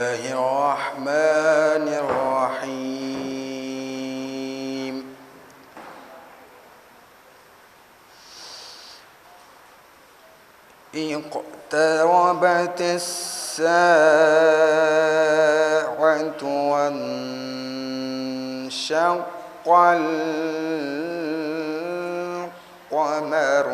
الله الرحمن الرحيم اقتربت الساعة وانشق القمر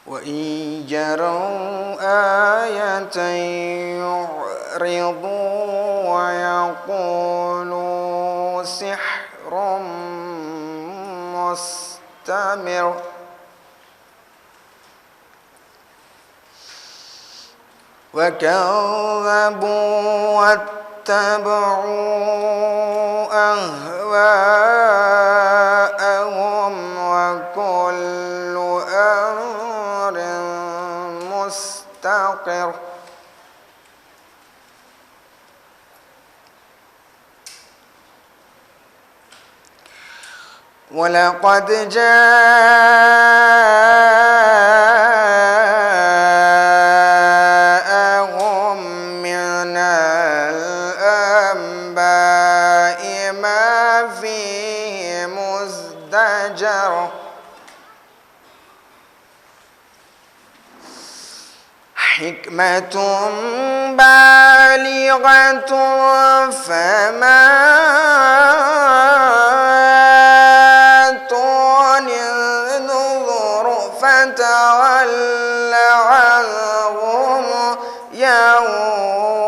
وإن يروا آية يعرضوا ويقولوا سحر مستمر وكذبوا واتبعوا أهواءهم وكل أمر مستقر ولقد جاءهم من الأنباء ما فيه مزدجر حكمة بالغة فما تغني النذر فتول عنهم يوم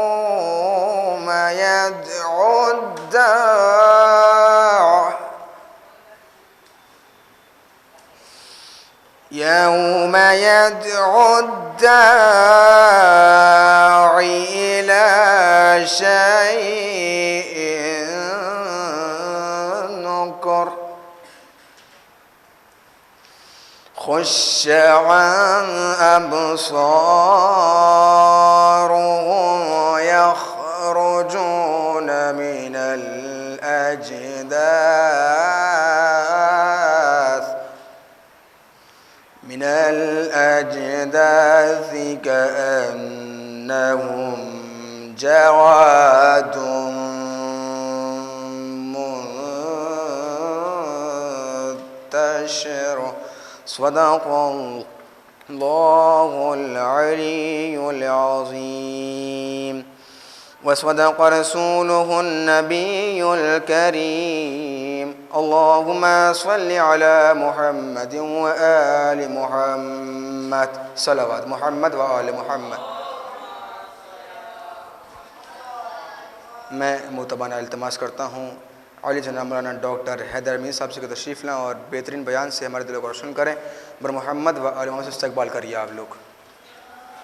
يدعو الداع إلى شيء نكر خش عن أبصارهم يخرجون من الأجداث كأنهم جراد منتشر صدق الله العلي العظيم وصدق رسوله النبي الكريم اللهم صل على محمد وآل محمد صلوات محمد وآل محمد. میں متبانہ التماس کرتا ہوں علی جناب مولانا ڈاکٹر حیدر امین صاحب سے تشریف لائیں اور بہترین بیان سے ہمارے دلوں کو روشن کریں. بر محمد و آل محمد سے استقبال کریے آپ لوگ.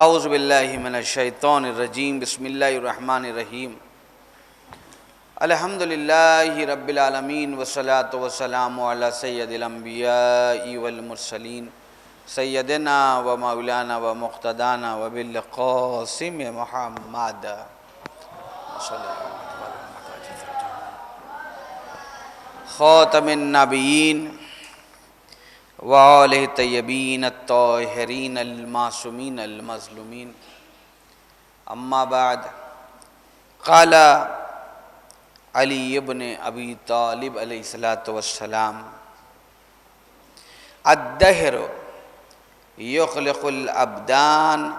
اعوذ باللہ من الشیطان الرجیم بسم اللہ الرحمن الرحیم الحمدللہ رب العالمین والصلاة والسلام علی سید الانبیاء والمرسلین سیدنا و مولانا و مقتدانا و بالقاسم محمد خاتم النبیین وآلہ طیبین الطاہرین المعصومین المظلومین اما بعد قال علی ابن ابی طالب علیہ السلام الدہر یخلق الابدان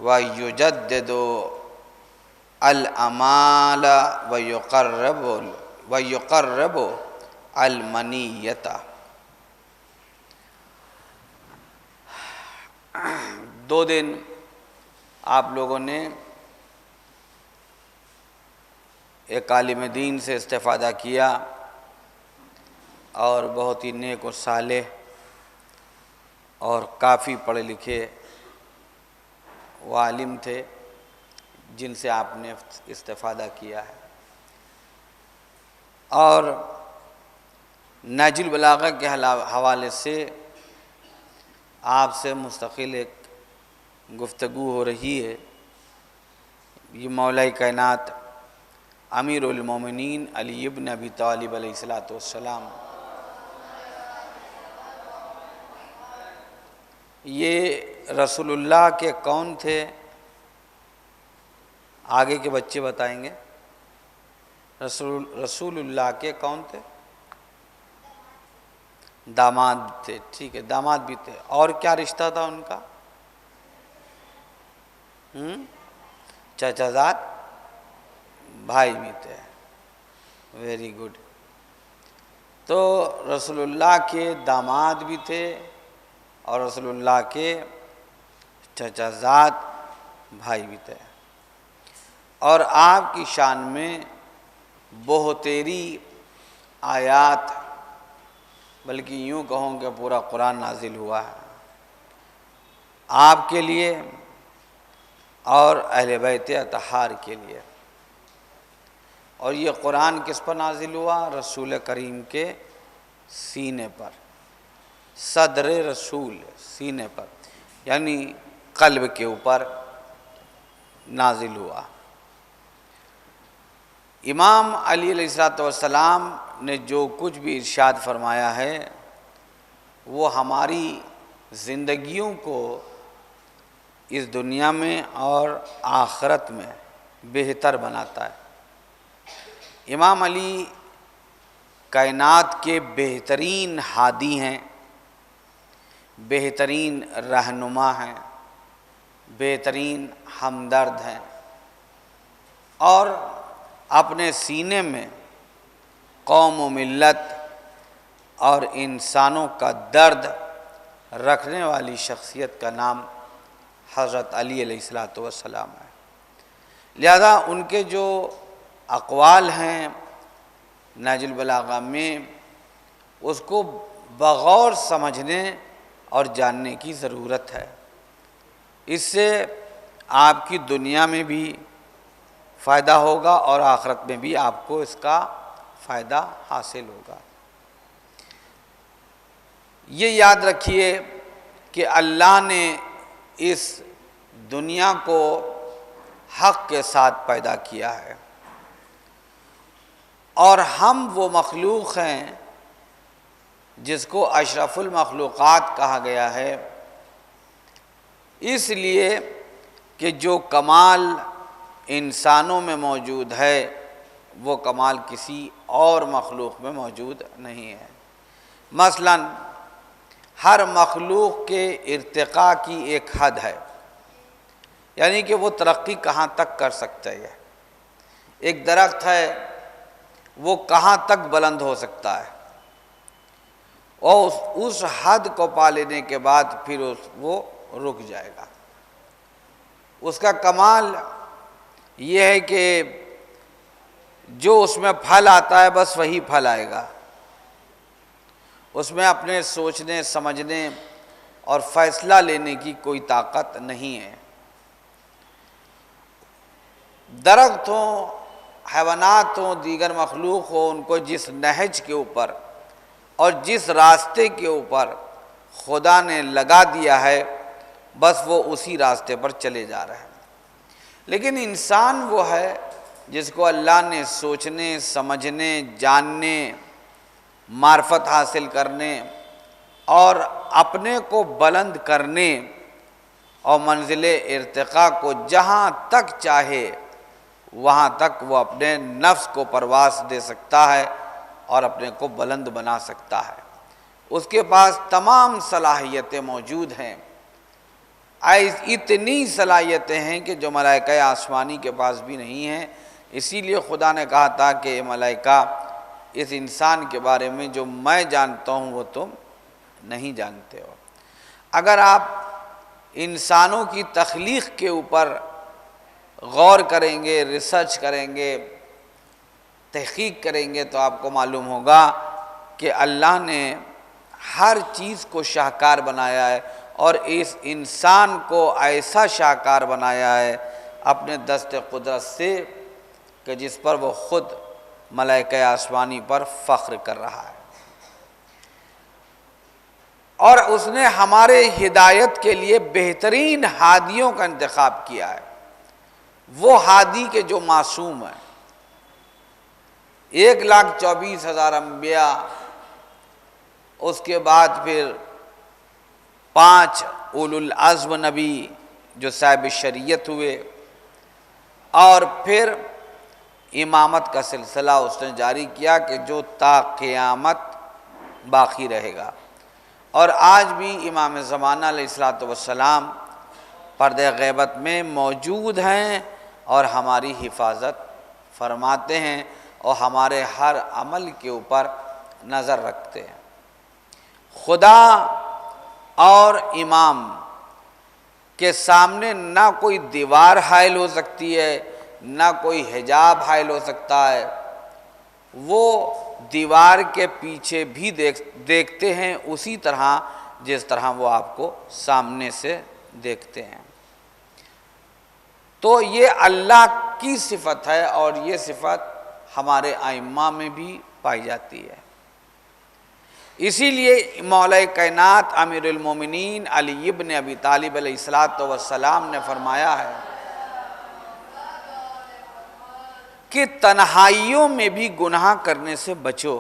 ویجدد الامال ویقرب المنیت. دو دن آپ لوگوں نے ایک عالم دین سے استفادہ کیا اور بہت ہی نیک و صالح اور کافی پڑھے لکھے وہ عالم تھے جن سے آپ نے استفادہ کیا ہے. اور نہج البلاغہ کے حوالے سے آپ سے مستقل ایک گفتگو ہو رہی ہے. یہ مولا کائنات امیر المومنین علی ابن ابی طالب علیہ السلام یہ رسول اللہ کے کون تھے؟ آگے کے بچے بتائیں گے۔ رسول اللہ کے کون تھے؟ داماد تھے، ٹھیک ہے، داماد بھی تھے۔ اور کیا رشتہ تھا ان کا؟ چچا زاد بھائی بھی تھے۔ Very good. تو رسول اللہ کے داماد بھی تھے اور رسول اللہ کے چچا زاد بھائی بھی تھے، اور آپ کی شان میں بہتری آیات، بلکہ یوں کہوں کہ پورا قرآن نازل ہوا ہے آپ کے لیے اور اہل بیت اطہار کے لیے۔ اور یہ قرآن کس پر نازل ہوا؟ رسول کریم کے سینے پر، صدر رسول، سینے پر، یعنی قلب کے اوپر نازل ہوا۔ امام علی علیہ السلام نے جو کچھ بھی ارشاد فرمایا ہے وہ ہماری زندگیوں کو اس دنیا میں اور آخرت میں بہتر بناتا ہے۔ امام علی کائنات کے بہترین ہادی ہیں، بہترین رہنما ہیں، بہترین ہمدرد ہیں، اور اپنے سینے میں قوم و ملت اور انسانوں کا درد رکھنے والی شخصیت کا نام حضرت علی علیہ السلام ہے۔ لہذا ان کے جو اقوال ہیں نہج البلاغہ میں، اس کو بغور سمجھنے اور جاننے کی ضرورت ہے۔ اس سے آپ کی دنیا میں بھی فائدہ ہوگا اور آخرت میں بھی آپ کو اس کا فائدہ حاصل ہوگا۔ یہ یاد رکھیے کہ اللہ نے اس دنیا کو حق کے ساتھ پیدا کیا ہے، اور ہم وہ مخلوق ہیں جس کو اشرف المخلوقات کہا گیا ہے، اس لیے کہ جو کمال انسانوں میں موجود ہے وہ کمال کسی اور مخلوق میں موجود نہیں ہے۔ مثلا ہر مخلوق کے ارتقاء کی ایک حد ہے، یعنی کہ وہ ترقی کہاں تک کر سکتا ہے۔ ایک درخت ہے، وہ کہاں تک بلند ہو سکتا ہے، اور اس حد کو پا لینے کے بعد پھر وہ رک جائے گا۔ اس کا کمال یہ ہے کہ جو اس میں پھل آتا ہے بس وہی پھل آئے گا، اس میں اپنے سوچنے سمجھنے اور فیصلہ لینے کی کوئی طاقت نہیں ہے۔ درخت ہوں، حیوانات ہوں، دیگر مخلوق ہوں، ان کو جس نہج کے اوپر اور جس راستے کے اوپر خدا نے لگا دیا ہے بس وہ اسی راستے پر چلے جا رہے ہیں۔ لیکن انسان وہ ہے جس کو اللہ نے سوچنے سمجھنے جاننے معرفت حاصل کرنے اور اپنے کو بلند کرنے اور منزل ارتقاء کو جہاں تک چاہے وہاں تک وہ اپنے نفس کو پرواز دے سکتا ہے اور اپنے کو بلند بنا سکتا ہے۔ اس کے پاس تمام صلاحیتیں موجود ہیں، اتنی صلاحیتیں ہیں کہ جو ملائکہ آسمانی کے پاس بھی نہیں ہیں۔ اسی لیے خدا نے کہا تھا کہ ملائکہ اس انسان کے بارے میں جو میں جانتا ہوں وہ تم نہیں جانتے ہو۔ اگر آپ انسانوں کی تخلیق کے اوپر غور کریں گے، ریسرچ کریں گے، تحقیق کریں گے تو آپ کو معلوم ہوگا کہ اللہ نے ہر چیز کو شاہکار بنایا ہے، اور اس انسان کو ایسا شاہکار بنایا ہے اپنے دست قدرت سے کہ جس پر وہ خود ملائکہ آسمانی پر فخر کر رہا ہے۔ اور اس نے ہمارے ہدایت کے لیے بہترین ہادیوں کا انتخاب کیا ہے، وہ ہادی کے جو معصوم ہیں۔ 1,24,000 انبیاء، اس کے بعد پھر 5 اولو العزم نبی جو صاحب شریعت ہوئے، اور پھر امامت کا سلسلہ اس نے جاری کیا کہ جو تا قیامت باقی رہے گا، اور آج بھی امام زمانہ علیہ الصلوۃ والسلام پردہ غیبت میں موجود ہیں اور ہماری حفاظت فرماتے ہیں اور ہمارے ہر عمل کے اوپر نظر رکھتے ہیں۔ خدا اور امام کے سامنے نہ کوئی دیوار حائل ہو سکتی ہے، نہ کوئی حجاب حائل ہو سکتا ہے، وہ دیوار کے پیچھے بھی دیکھتے ہیں اسی طرح جس طرح وہ آپ کو سامنے سے دیکھتے ہیں۔ تو یہ اللہ کی صفت ہے اور یہ صفت ہمارے ائمہ میں بھی پائی جاتی ہے۔ اسی لیے مولا کائنات امیر المومنین علی ابن ابی طالب علیہ الصلوۃ والسلام نے فرمایا ہے کہ تنہائیوں میں بھی گناہ کرنے سے بچو۔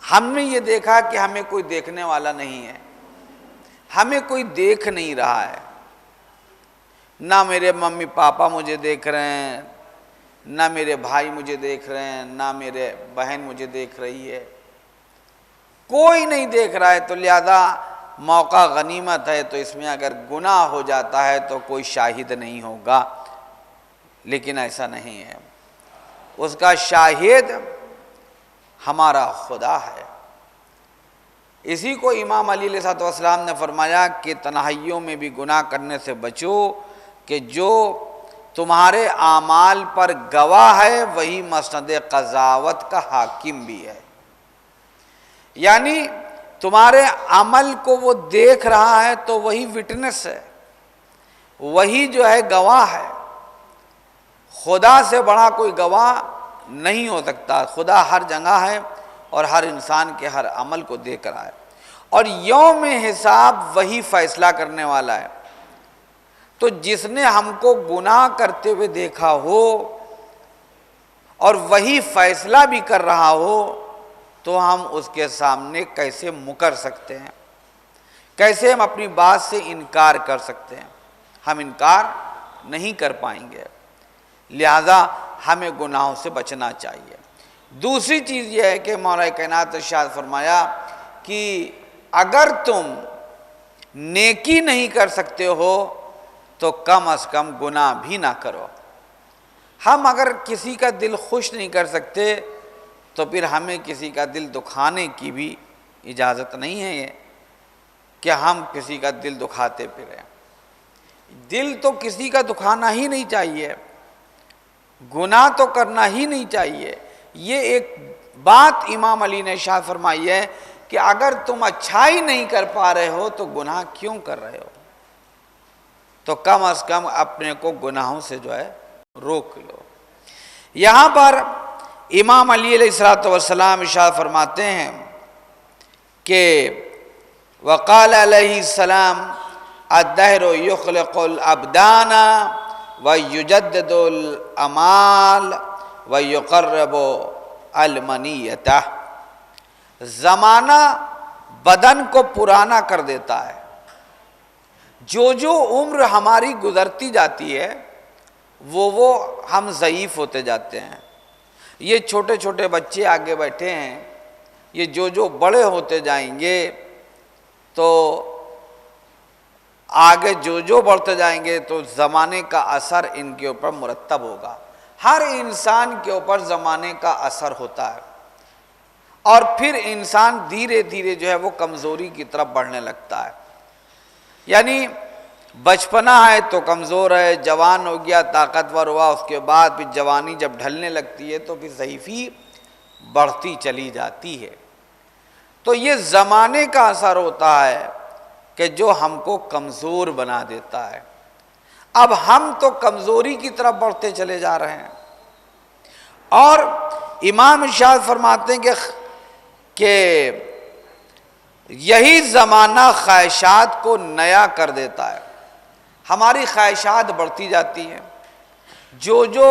ہم نے یہ دیکھا کہ ہمیں کوئی دیکھنے والا نہیں ہے، ہمیں کوئی دیکھ نہیں رہا ہے، نہ میرے ممی پاپا مجھے دیکھ رہے ہیں، نہ میرے بھائی مجھے دیکھ رہے ہیں، نہ میرے بہن مجھے دیکھ رہی ہے، کوئی نہیں دیکھ رہا ہے، تو لہذا موقع غنیمت ہے، تو اس میں اگر گناہ ہو جاتا ہے تو کوئی شاہد نہیں ہوگا، لیکن ایسا نہیں ہے، اس کا شاہد ہمارا خدا ہے۔ اسی کو امام علی علیہ السلام نے فرمایا کہ تنہائیوں میں بھی گناہ کرنے سے بچو، کہ جو تمہارے اعمال پر گواہ ہے وہی مسند قضاوت کا حاکم بھی ہے، یعنی تمہارے عمل کو وہ دیکھ رہا ہے تو وہی وٹنس ہے، وہی جو ہے گواہ ہے۔ خدا سے بڑا کوئی گواہ نہیں ہو سکتا، خدا ہر جگہ ہے اور ہر انسان کے ہر عمل کو دیکھ رہا ہے، اور یوم حساب وہی فیصلہ کرنے والا ہے۔ تو جس نے ہم کو گناہ کرتے ہوئے دیکھا ہو اور وہی فیصلہ بھی کر رہا ہو تو ہم اس کے سامنے کیسے مکر سکتے ہیں، کیسے ہم اپنی بات سے انکار کر سکتے ہیں؟ ہم انکار نہیں کر پائیں گے، لہذا ہمیں گناہوں سے بچنا چاہیے۔ دوسری چیز یہ ہے کہ مولا کائنات نے ارشاد فرمایا کہ اگر تم نیکی نہیں کر سکتے ہو تو کم از کم گناہ بھی نہ کرو۔ ہم اگر کسی کا دل خوش نہیں کر سکتے تو پھر ہمیں کسی کا دل دکھانے کی بھی اجازت نہیں ہے کہ ہم کسی کا دل دکھاتے پھریں۔ دل تو کسی کا دکھانا ہی نہیں چاہیے، گناہ تو کرنا ہی نہیں چاہیے۔ یہ ایک بات امام علی نے ارشاد فرمائی ہے کہ اگر تم اچھائی نہیں کر پا رہے ہو تو گناہ کیوں کر رہے ہو؟ تو کم از کم اپنے کو گناہوں سے جو ہے روک لو۔ یہاں پر امام علی علیہ الصلوۃ والسلام ارشاد فرماتے ہیں کہ وقال علیہ السلام الدہر یخلق الابدان ویجدد الامال ویقرب المنیۃ۔ زمانہ بدن کو پرانا کر دیتا ہے، جو عمر ہماری گزرتی جاتی ہے وہ ہم ضعیف ہوتے جاتے ہیں۔ یہ چھوٹے چھوٹے بچے آگے بیٹھے ہیں، یہ جو بڑے ہوتے جائیں گے تو آگے جو بڑھتے جائیں گے تو زمانے کا اثر ان کے اوپر مرتب ہوگا۔ ہر انسان کے اوپر زمانے کا اثر ہوتا ہے، اور پھر انسان دھیرے دھیرے جو ہے وہ کمزوری کی طرف بڑھنے لگتا ہے۔ یعنی بچپنا ہے تو کمزور ہے، جوان ہو گیا طاقتور ہوا، اس کے بعد پھر جوانی جب ڈھلنے لگتی ہے تو پھر ضعیفی بڑھتی چلی جاتی ہے۔ تو یہ زمانے کا اثر ہوتا ہے کہ جو ہم کو کمزور بنا دیتا ہے۔ اب ہم تو کمزوری کی طرف بڑھتے چلے جا رہے ہیں، اور امام ارشاد فرماتے ہیں کہ یہی زمانہ خواہشات کو نیا کر دیتا ہے۔ ہماری خواہشات بڑھتی جاتی ہیں، جو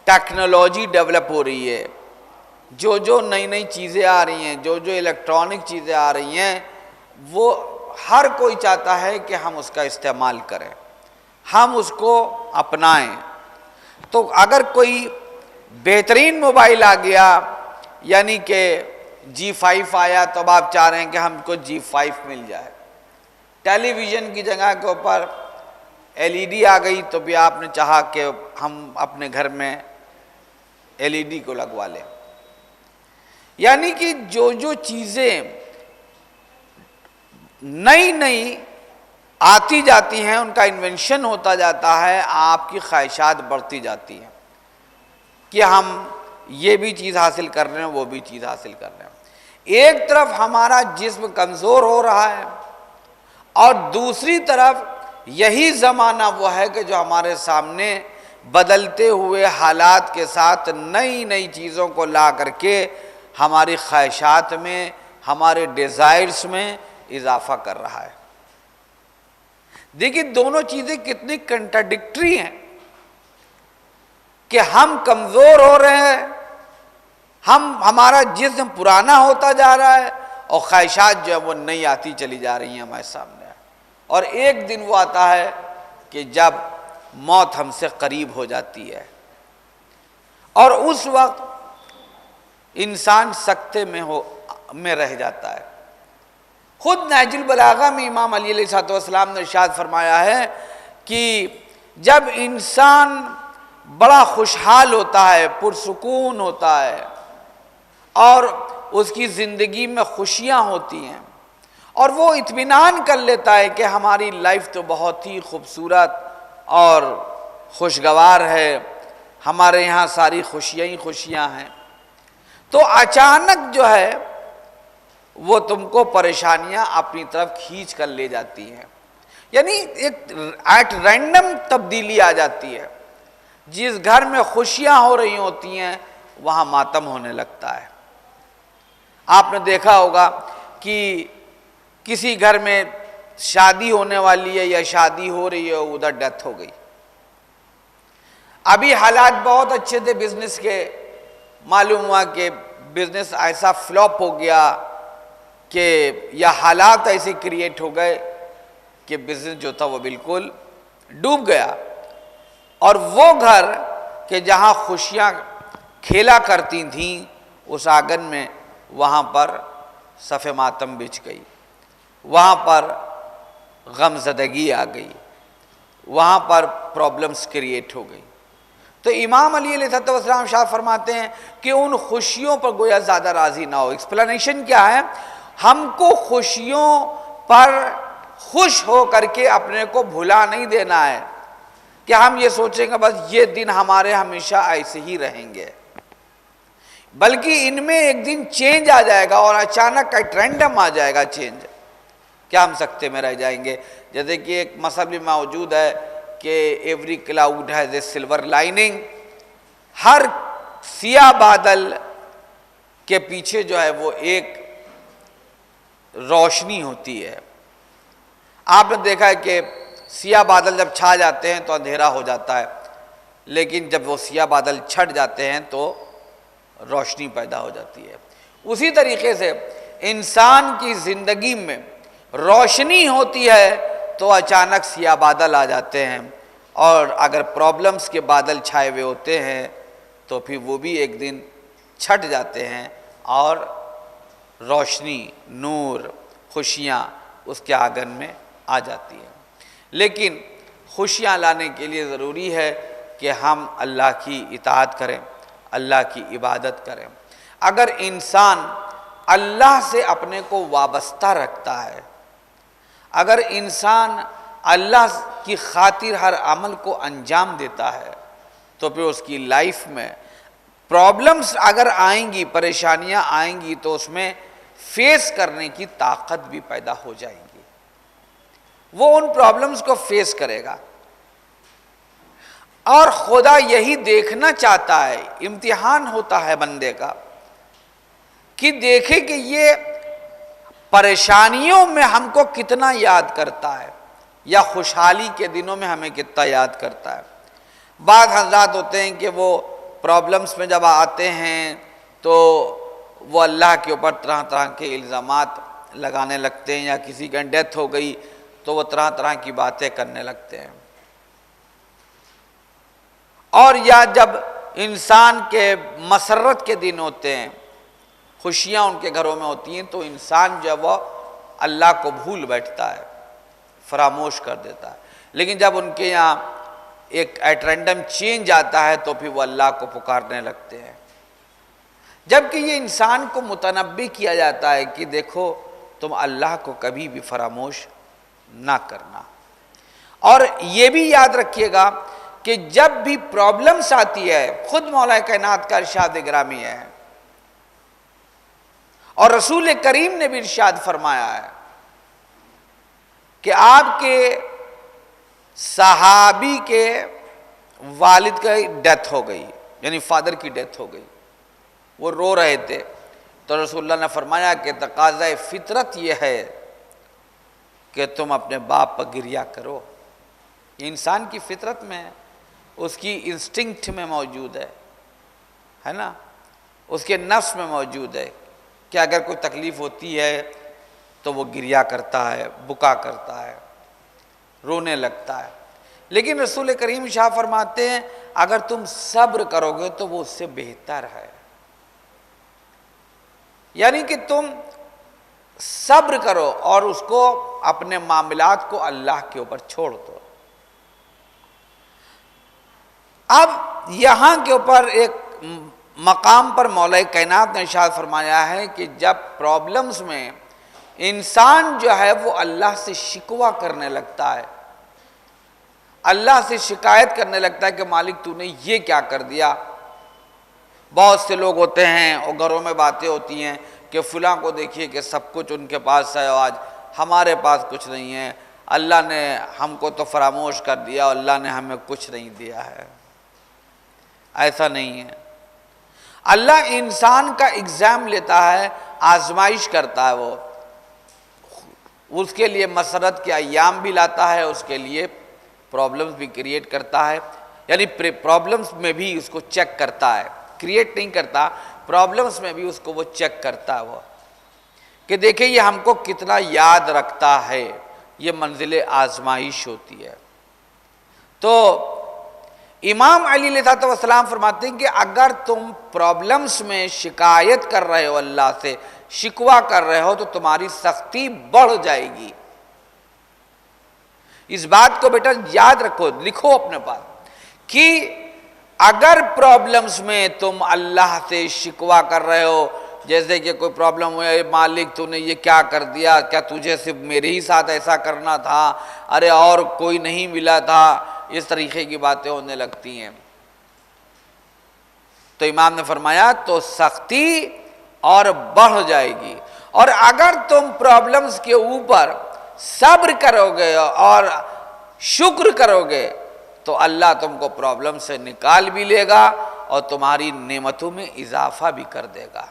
ٹیکنالوجی ڈیولپ ہو رہی ہے، جو نئی نئی چیزیں آ رہی ہیں، جو الیکٹرانک چیزیں آ رہی ہیں، وہ ہر کوئی چاہتا ہے کہ ہم اس کا استعمال کریں، ہم اس کو اپنائیں۔ تو اگر کوئی بہترین موبائل آ گیا، یعنی کہ G5 آیا، تو اب آپ چاہ رہے ہیں کہ ہم کو G5 مل جائے۔ ٹیلی ویژن کی جگہ کے اوپر LED آ گئی، تو بھی آپ نے چاہا کہ ہم اپنے گھر میں LED کو لگوا لیں۔ یعنی کہ جو چیزیں نئی نئی آتی جاتی ہیں، ان کا انوینشن ہوتا جاتا ہے، آپ کی خواہشات بڑھتی جاتی ہیں کہ ہم یہ بھی چیز حاصل کر رہے ہیں، وہ بھی چیز حاصل کر رہے ہیں۔ ایک طرف ہمارا جسم کمزور ہو رہا ہے، اور دوسری طرف یہی زمانہ وہ ہے کہ جو ہمارے سامنے بدلتے ہوئے حالات کے ساتھ نئی نئی چیزوں کو لا کر کے ہماری خواہشات میں، ہمارے ڈیزائرز میں اضافہ کر رہا ہے۔ دیکھیے دونوں چیزیں کتنی کنٹراڈکٹری ہیں کہ ہم کمزور ہو رہے ہیں، ہمارا جسم پرانا ہوتا جا رہا ہے، اور خواہشات جو ہے وہ نئی آتی چلی جا رہی ہیں ہمارے سامنے۔ اور ایک دن وہ آتا ہے کہ جب موت ہم سے قریب ہو جاتی ہے، اور اس وقت انسان سکتے میں رہ جاتا ہے۔ خود نہج البلاغہ میں امام علی علیہ السلام نے ارشاد فرمایا ہے کہ جب انسان بڑا خوشحال ہوتا ہے، پرسکون ہوتا ہے، اور اس کی زندگی میں خوشیاں ہوتی ہیں، اور وہ اطمینان کر لیتا ہے کہ ہماری لائف تو بہت ہی خوبصورت اور خوشگوار ہے، ہمارے یہاں ساری خوشیاں ہی خوشیاں ہیں، تو اچانک جو ہے وہ تم کو پریشانیاں اپنی طرف کھینچ کر لے جاتی ہیں۔ یعنی ایک ایٹ رینڈم تبدیلی آ جاتی ہے، جس گھر میں خوشیاں ہو رہی ہوتی ہیں وہاں ماتم ہونے لگتا ہے۔ آپ نے دیکھا ہوگا کہ کسی گھر میں شادی ہونے والی ہے یا شادی ہو رہی ہے، ادھر ڈیتھ ہو گئی۔ ابھی حالات بہت اچھے تھے بزنس کے، معلوم ہوا کہ بزنس ایسا فلاپ ہو گیا کہ یا حالات ایسے کریٹ ہو گئے کہ بزنس جو تھا وہ بالکل ڈوب گیا، اور وہ گھر کہ جہاں خوشیاں کھیلا کرتی تھیں اس آنگن میں، وہاں پر صف ماتم بچھ گئی، وہاں پر غم زدگی آ گئی، وہاں پر پرابلمز کریٹ ہو گئی۔ تو امام علی علیہ السلام شاہ فرماتے ہیں کہ ان خوشیوں پر گویا زیادہ راضی نہ ہو۔ ایکسپلینیشن کیا ہے؟ ہم کو خوشیوں پر خوش ہو کر کے اپنے کو بھلا نہیں دینا ہے کہ ہم یہ سوچیں گے بس یہ دن ہمارے ہمیشہ ایسے ہی رہیں گے، بلکہ ان میں ایک دن چینج آ جائے گا، اور اچانک ایک رینڈم آ جائے گا چینج، کیا ہم سکتے میں رہ جائیں گے۔ جیسے کہ ایک مثل بھی موجود ہے کہ every cloud has a silver lining, ہر سیاہ بادل کے پیچھے جو ہے وہ ایک روشنی ہوتی ہے۔ آپ نے دیکھا ہے کہ سیاہ بادل جب چھا جاتے ہیں تو اندھیرا ہو جاتا ہے، لیکن جب وہ سیاہ بادل چھٹ جاتے ہیں تو روشنی پیدا ہو جاتی ہے۔ اسی طریقے سے انسان کی زندگی میں روشنی ہوتی ہے تو اچانک سیاہ بادل آ جاتے ہیں، اور اگر پرابلمز کے بادل چھائے ہوئے ہوتے ہیں تو پھر وہ بھی ایک دن چھٹ جاتے ہیں، اور روشنی، نور، خوشیاں اس کے آنگن میں آ جاتی ہیں۔ لیکن خوشیاں لانے کے لیے ضروری ہے کہ ہم اللہ کی اطاعت کریں، اللہ کی عبادت کریں۔ اگر انسان اللہ سے اپنے کو وابستہ رکھتا ہے، اگر انسان اللہ کی خاطر ہر عمل کو انجام دیتا ہے، تو پھر اس کی لائف میں پرابلمز اگر آئیں گی، پریشانیاں آئیں گی، تو اس میں فیس کرنے کی طاقت بھی پیدا ہو جائیں گی، وہ ان پرابلمز کو فیس کرے گا۔ اور خدا یہی دیکھنا چاہتا ہے، امتحان ہوتا ہے بندے کا کہ دیکھے کہ یہ پریشانیوں میں ہم کو کتنا یاد کرتا ہے، یا خوشحالی کے دنوں میں ہمیں کتنا یاد کرتا ہے۔ بعض حضرات ہوتے ہیں کہ وہ پرابلمز میں جب آتے ہیں تو تو وہ اللہ کے اوپر طرح طرح کے الزامات لگانے لگتے ہیں، یا کسی کی ڈیتھ ہو گئی تو وہ طرح طرح کی باتیں کرنے لگتے ہیں. اور یا جب انسان کے مسرت کے دن ہوتے ہیں، خوشیاں ان کے گھروں میں ہوتی ہیں، تو انسان جو ہے وہ اللہ کو بھول بیٹھتا ہے، فراموش کر دیتا ہے. لیکن جب ان کے یہاں ایک ایٹ رینڈم چینج آتا ہے تو پھر وہ اللہ کو پکارنے لگتے ہیں. جبکہ یہ انسان کو متنبہ کیا جاتا ہے کہ دیکھو تم اللہ کو کبھی بھی فراموش نہ کرنا. اور یہ بھی یاد رکھیے گا کہ جب بھی پرابلمس آتی ہے، خود مولا کائنات کا ارشاد گرامی ہے اور رسول کریم نے بھی ارشاد فرمایا ہے کہ آپ کے صحابی کے والد کا ڈیتھ ہو گئی، یعنی فادر کی ڈیتھ ہو گئی، وہ رو رہے تھے، تو رسول اللہ نے فرمایا کہ تقاضۂ فطرت یہ ہے کہ تم اپنے باپ پر گریہ کرو. یہ انسان کی فطرت میں ہے، اس کی انسٹنکٹ میں موجود ہے نا، اس کے نفس میں موجود ہے کہ اگر کوئی تکلیف ہوتی ہے تو وہ گریہ کرتا ہے، بکا کرتا ہے، رونے لگتا ہے. لیکن رسول کریم شاہ فرماتے ہیں اگر تم صبر کرو گے تو وہ اس سے بہتر ہے. یعنی کہ تم صبر کرو اور اس کو اپنے معاملات کو اللہ کے اوپر چھوڑ دو. اب یہاں کے اوپر ایک مقام پر مولا کائنات نے ارشاد فرمایا ہے کہ جب پرابلمز میں انسان جو ہے وہ اللہ سے شکوہ کرنے لگتا ہے، اللہ سے شکایت کرنے لگتا ہے کہ مالک تو نے یہ کیا کر دیا. بہت سے لوگ ہوتے ہیں اور گھروں میں باتیں ہوتی ہیں کہ فلاں کو دیکھیے کہ سب کچھ ان کے پاس ہے، آج ہمارے پاس کچھ نہیں ہے، اللہ نے ہم کو تو فراموش کر دیا اور اللہ نے ہمیں کچھ نہیں دیا ہے. ایسا نہیں ہے. اللہ انسان کا ایگزام لیتا ہے، آزمائش کرتا ہے، وہ اس کے لیے مسرت کے ایام بھی لاتا ہے، اس کے لیے پرابلمز بھی کریٹ کرتا ہے. یعنی پرابلمز میں بھی اس کو چیک کرتا ہے، کریٹ نہیں کرتا، پرابلمز میں بھی اس کو وہ چیک کرتا ہے وہ کہ دیکھیں یہ ہم کو کتنا یاد رکھتا ہے. یہ منزل آزمائش ہوتی ہے. تو امام علی علیہ السلام فرماتے ہیں کہ اگر تم پرابلمز میں شکایت کر رہے ہو، اللہ سے شکوہ کر رہے ہو، تو تمہاری سختی بڑھ جائے گی. اس بات کو بیٹا یاد رکھو، لکھو اپنے پاس کہ اگر پرابلمز میں تم اللہ سے شکوہ کر رہے ہو، جیسے کہ کوئی پرابلم ہوا، مالک تو نے یہ کیا کر دیا، کیا تجھے صرف میرے ہی ساتھ ایسا کرنا تھا، ارے اور کوئی نہیں ملا تھا، اس طریقے کی باتیں ہونے لگتی ہیں. تو امام نے فرمایا تو سختی اور بڑھ جائے گی. اور اگر تم پرابلمز کے اوپر صبر کرو گے اور شکر کرو گے تو اللہ تم کو پرابلم سے نکال بھی لے گا اور تمہاری نعمتوں میں اضافہ بھی کر دے گا.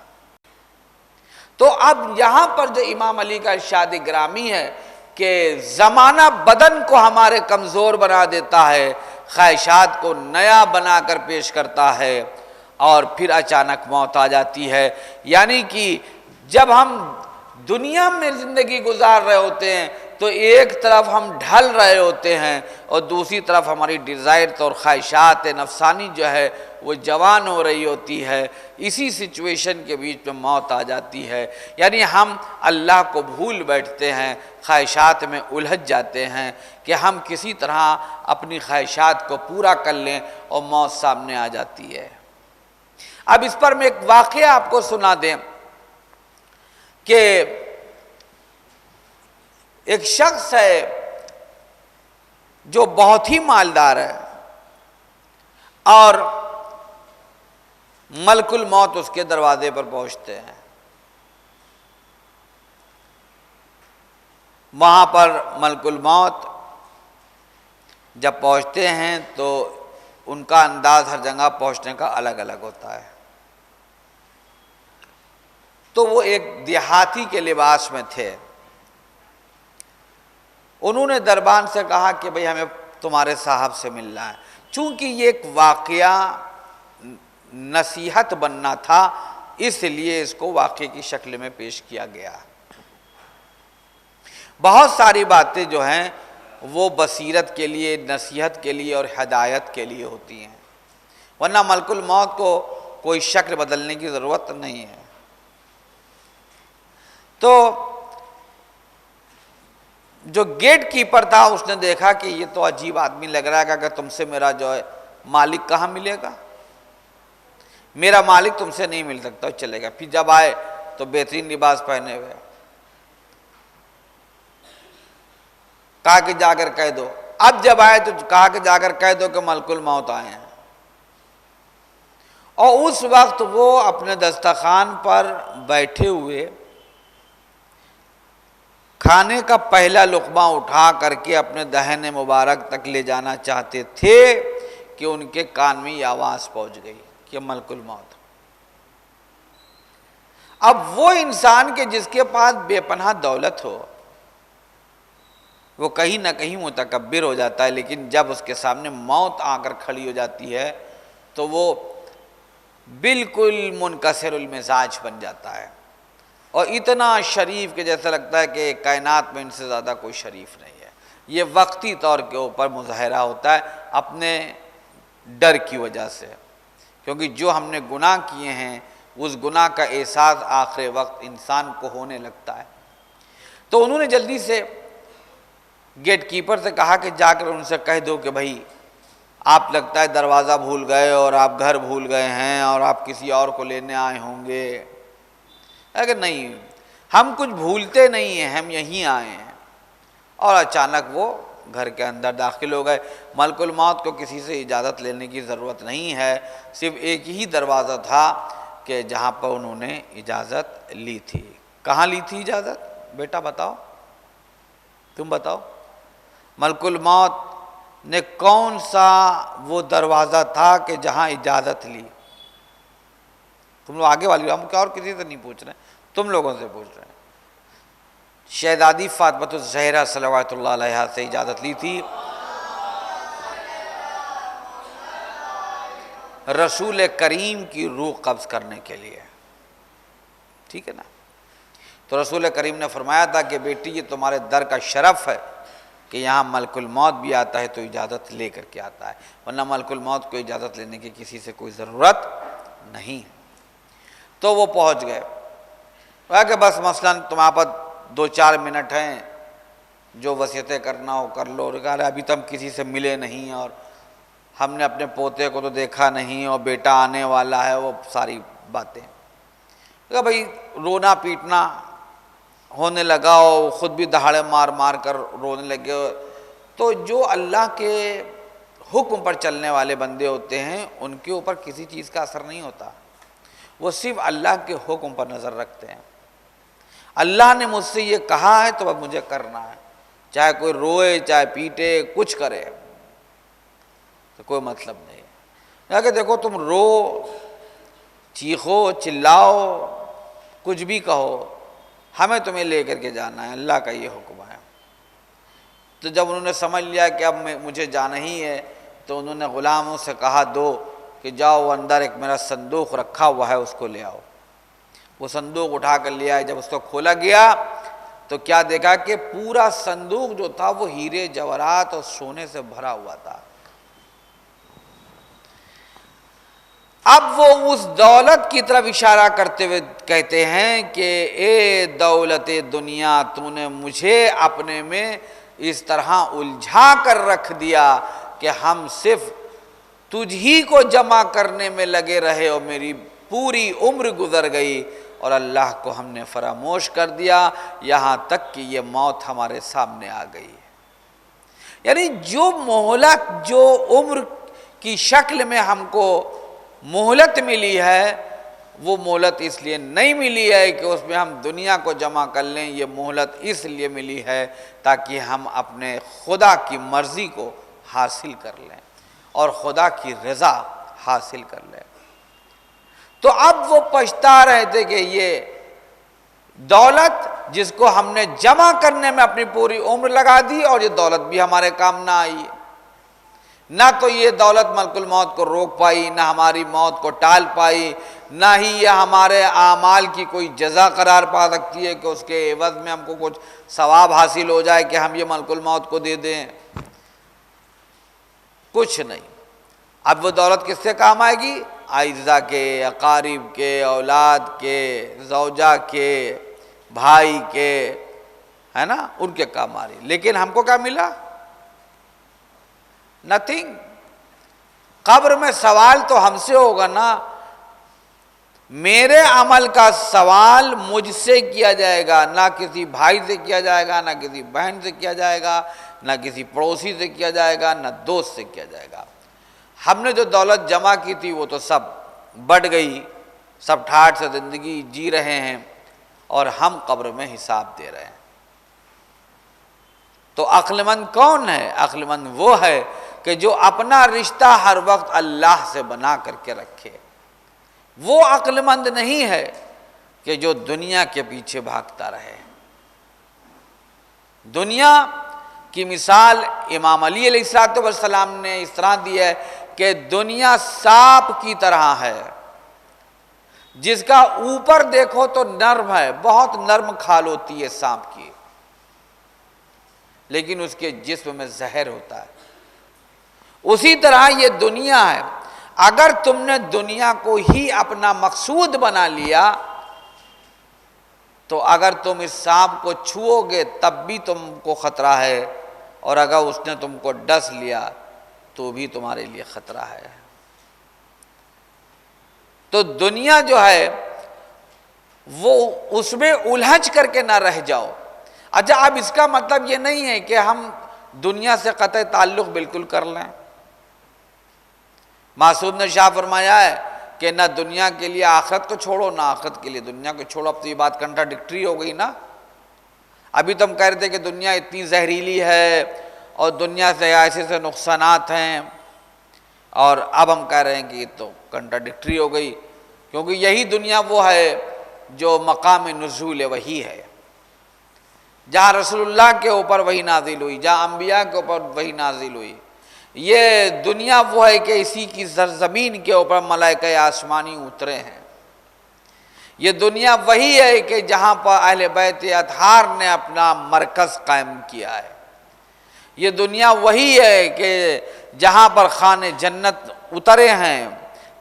تو اب یہاں پر جو امام علی کا ارشاد گرامی ہے کہ زمانہ بدن کو ہمارے کمزور بنا دیتا ہے، خواہشات کو نیا بنا کر پیش کرتا ہے اور پھر اچانک موت آ جاتی ہے. یعنی کہ جب ہم دنیا میں زندگی گزار رہے ہوتے ہیں تو ایک طرف ہم ڈھل رہے ہوتے ہیں اور دوسری طرف ہماری ڈیزائرز اور خواہشات نفسانی جو ہے وہ جوان ہو رہی ہوتی ہے. اسی سچویشن کے بیچ میں موت آ جاتی ہے. یعنی ہم اللہ کو بھول بیٹھتے ہیں، خواہشات میں الجھ جاتے ہیں کہ ہم کسی طرح اپنی خواہشات کو پورا کر لیں اور موت سامنے آ جاتی ہے. اب اس پر میں ایک واقعہ آپ کو سنا دیں کہ ایک شخص ہے جو بہت ہی مالدار ہے اور ملک الموت اس کے دروازے پر پہنچتے ہیں. وہاں پر ملک الموت جب پہنچتے ہیں تو ان کا انداز ہر جگہ پہنچنے کا الگ الگ ہوتا ہے. تو وہ ایک دیہاتی کے لباس میں تھے. انہوں نے دربان سے کہا کہ بھئی ہمیں تمہارے صاحب سے ملنا ہے. چونکہ یہ ایک واقعہ نصیحت بننا تھا اس لیے اس کو واقعے کی شکل میں پیش کیا گیا۔ بہت ساری باتیں جو ہیں وہ بصیرت کے لیے، نصیحت کے لیے اور ہدایت کے لیے ہوتی ہیں، ورنہ ملک الموت کو کوئی شکل بدلنے کی ضرورت نہیں ہے۔ تو جو گیٹ کیپر تھا اس نے دیکھا کہ یہ تو عجیب آدمی لگ رہا ہے کہ تم سے میرا جو ہے مالک کہاں ملے گا، میرا مالک تم سے نہیں مل سکتا، چلے گا۔ پھر جب آئے تو بہترین لباس پہنے ہوئے، کہا کہ جا کر کہہ دو۔ اب جب آئے تو کہا کہ جا کر کہہ دو کہ ملک الموت آئے ہیں، اور اس وقت وہ اپنے دسترخوان پر بیٹھے ہوئے کھانے کا پہلا لقمہ اٹھا کر کے اپنے دہن مبارک تک لے جانا چاہتے تھے کہ ان کے کان میں یہ آواز پہنچ گئی کہ ملک الموت۔ اب وہ انسان کے جس کے پاس بے پناہ دولت ہو وہ کہیں نہ کہیں متکبر ہو جاتا ہے، لیکن جب اس کے سامنے موت آ کر کھڑی ہو جاتی ہے تو وہ بالکل منکسر المزاج بن جاتا ہے، اور اتنا شریف کہ جیسا لگتا ہے کہ کائنات میں ان سے زیادہ کوئی شریف نہیں ہے۔ یہ وقتی طور کے اوپر مظاہرہ ہوتا ہے اپنے ڈر کی وجہ سے، کیونکہ جو ہم نے گناہ کیے ہیں اس گناہ کا احساس آخر وقت انسان کو ہونے لگتا ہے۔ تو انہوں نے جلدی سے گیٹ کیپر سے کہا کہ جا کر ان سے کہہ دو کہ بھائی آپ لگتا ہے دروازہ بھول گئے اور آپ گھر بھول گئے ہیں اور آپ کسی اور کو لینے آئے ہوں گے۔ اگر نہیں، ہم کچھ بھولتے نہیں ہیں، ہم یہیں آئے ہیں۔ اور اچانک وہ گھر کے اندر داخل ہو گئے۔ ملک الموت کو کسی سے اجازت لینے کی ضرورت نہیں ہے، صرف ایک ہی دروازہ تھا کہ جہاں پر انہوں نے اجازت لی تھی۔ کہاں لی تھی اجازت؟ بیٹا بتاؤ، تم بتاؤ، ملک الموت نے کون سا وہ دروازہ تھا کہ جہاں اجازت لی؟ تم لوگ آگے والی، ہم کیا اور کسی سے نہیں پوچھ رہے ہیں، تم لوگوں سے پوچھ رہے ہیں۔ شہزادی فاطمہ الزہرا صلوات اللہ علیہا سے اجازت لی تھی رسول کریم کی روح قبض کرنے کے لیے، ٹھیک ہے نا؟ تو رسول کریم نے فرمایا تھا کہ بیٹی یہ تمہارے در کا شرف ہے کہ یہاں ملک الموت بھی آتا ہے تو اجازت لے کر کے آتا ہے، ورنہ ملک الموت کو اجازت لینے کی کسی سے کوئی ضرورت نہیں۔ تو وہ پہنچ گئے، کہا کہ بس مثلاً تمہارے پاس 2-4 منٹ ہیں، جو وصیتیں کرنا ہو کر لو۔ کہا ابھی تو ہم کسی سے ملے نہیں اور ہم نے اپنے پوتے کو تو دیکھا نہیں اور بیٹا آنے والا ہے، وہ ساری باتیں۔ کہا بھائی رونا پیٹنا ہونے لگا اور خود بھی دہاڑے مار مار کر رونے لگے۔ تو جو اللہ کے حکم پر چلنے والے بندے ہوتے ہیں ان کے اوپر کسی چیز کا اثر نہیں ہوتا، وہ صرف اللہ کے حکم پر نظر رکھتے ہیں۔ اللہ نے مجھ سے یہ کہا ہے تو اب مجھے کرنا ہے، چاہے کوئی روئے چاہے پیٹے کچھ کرے تو کوئی مطلب نہیں ہے۔ کہ دیکھو تم رو چیخو چلاؤ کچھ بھی کہو، ہمیں تمہیں لے کر کے جانا ہے، اللہ کا یہ حکم ہے۔ تو جب انہوں نے سمجھ لیا کہ اب مجھے جانا ہی ہے تو انہوں نے غلاموں سے کہا دو کہ جاؤ وہ اندر ایک میرا صندوق رکھا ہوا ہے اس کو لے آؤ۔ وہ صندوق اٹھا کر لے آئے۔ جب اس کو کھولا گیا تو کیا دیکھا کہ پورا صندوق جو تھا وہ ہیرے جواہرات اور سونے سے بھرا ہوا تھا۔ اب وہ اس دولت کی طرف اشارہ کرتے ہوئے کہتے ہیں کہ اے دولت دنیا، تو نے مجھے اپنے میں اس طرح الجھا کر رکھ دیا کہ ہم صرف تجھ ہی کو جمع کرنے میں لگے رہے اور میری پوری عمر گزر گئی اور اللہ کو ہم نے فراموش کر دیا، یہاں تک کہ یہ موت ہمارے سامنے آ گئی۔ یعنی جو مہلت، جو عمر کی شکل میں ہم کو مہلت ملی ہے، وہ مہلت اس لیے نہیں ملی ہے کہ اس میں ہم دنیا کو جمع کر لیں، یہ مہلت اس لیے ملی ہے تاکہ ہم اپنے خدا کی مرضی کو حاصل کر لیں اور خدا کی رضا حاصل کر لیں۔ تو اب وہ پچھتا رہے تھے کہ یہ دولت جس کو ہم نے جمع کرنے میں اپنی پوری عمر لگا دی اور یہ دولت بھی ہمارے کام نہ آئی، نہ تو یہ دولت ملک الموت کو روک پائی، نہ ہماری موت کو ٹال پائی، نہ ہی یہ ہمارے اعمال کی کوئی جزا قرار پا سکتی ہے کہ اس کے عوض میں ہم کو کچھ ثواب حاصل ہو جائے کہ ہم یہ ملک الموت کو دے دیں، کچھ نہیں۔ اب وہ دولت کس سے کام آئے گی؟ اعزاء کے، اقارب کے، اولاد کے، زوجہ کے، بھائی کے، ہے نا، ان کے کام آ رہی۔ لیکن ہم کو کیا ملا؟ نتھنگ۔ قبر میں سوال تو ہم سے ہوگا نا، میرے عمل کا سوال مجھ سے کیا جائے گا، نہ کسی بھائی سے کیا جائے گا، نہ کسی بہن سے کیا جائے گا، نہ کسی پڑوسی سے کیا جائے گا، نہ دوست سے کیا جائے گا۔ ہم نے جو دولت جمع کی تھی وہ تو سب بڑھ گئی، سب ٹھاٹھ سے زندگی جی رہے ہیں، اور ہم قبر میں حساب دے رہے ہیں۔ تو عقل مند کون ہے؟ عقل مند وہ ہے کہ جو اپنا رشتہ ہر وقت اللہ سے بنا کر کے رکھے۔ وہ عقل مند نہیں ہے کہ جو دنیا کے پیچھے بھاگتا رہے۔ دنیا کی مثال امام علی علیہ السلام نے اس طرح دی ہے کہ دنیا سانپ کی طرح ہے، جس کا اوپر دیکھو تو نرم ہے، بہت نرم کھال ہوتی ہے سانپ کی، لیکن اس کے جسم میں زہر ہوتا ہے۔ اسی طرح یہ دنیا ہے، اگر تم نے دنیا کو ہی اپنا مقصود بنا لیا تو اگر تم اس سانپ کو چھو گے تب بھی تم کو خطرہ ہے، اور اگر اس نے تم کو ڈس لیا تو بھی تمہارے لیے خطرہ ہے۔ تو دنیا جو ہے وہ اس میں الجھ کر کے نہ رہ جاؤ۔ اچھا، اب اس کا مطلب یہ نہیں ہے کہ ہم دنیا سے قطع تعلق بالکل کر لیں۔ معصوم نے شاہ فرمایا ہے کہ نہ دنیا کے لیے آخرت کو چھوڑو، نہ آخرت کے لیے دنیا کو چھوڑو۔ اب تو یہ بات کنٹراڈکٹری ہو گئی نا۔ ابھی تو ہم کہہ رہے تھے کہ دنیا اتنی زہریلی ہے اور دنیا سے ایسے سے نقصانات ہیں، اور اب ہم کہہ رہے ہیں کہ یہ تو کنٹراڈکٹری ہو گئی، کیونکہ یہی دنیا وہ ہے جو مقام نزول وحی ہے، جہاں رسول اللہ کے اوپر وحی نازل ہوئی، جہاں انبیاء کے اوپر وحی نازل ہوئی۔ یہ دنیا وہ ہے کہ اسی کی سرزمین کے اوپر ملائکہ آسمانی اترے ہیں۔ یہ دنیا وہی ہے کہ جہاں پر اہل بیت اطہار نے اپنا مرکز قائم کیا ہے۔ یہ دنیا وہی ہے کہ جہاں پر خان جنت اترے ہیں،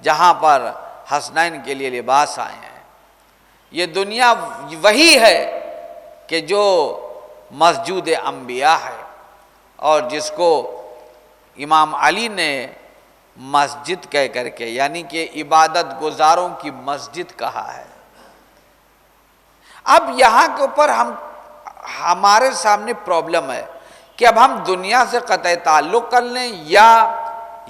جہاں پر حسنین کے لیے لباس آئے ہیں۔ یہ دنیا وہی ہے کہ جو مسجد انبیاء ہے، اور جس کو امام علی نے مسجد کہہ کر کے، یعنی کہ عبادت گزاروں کی مسجد کہا ہے۔ اب یہاں کے اوپر ہمارے سامنے پرابلم ہے کہ اب ہم دنیا سے قطع تعلق کر لیں، یا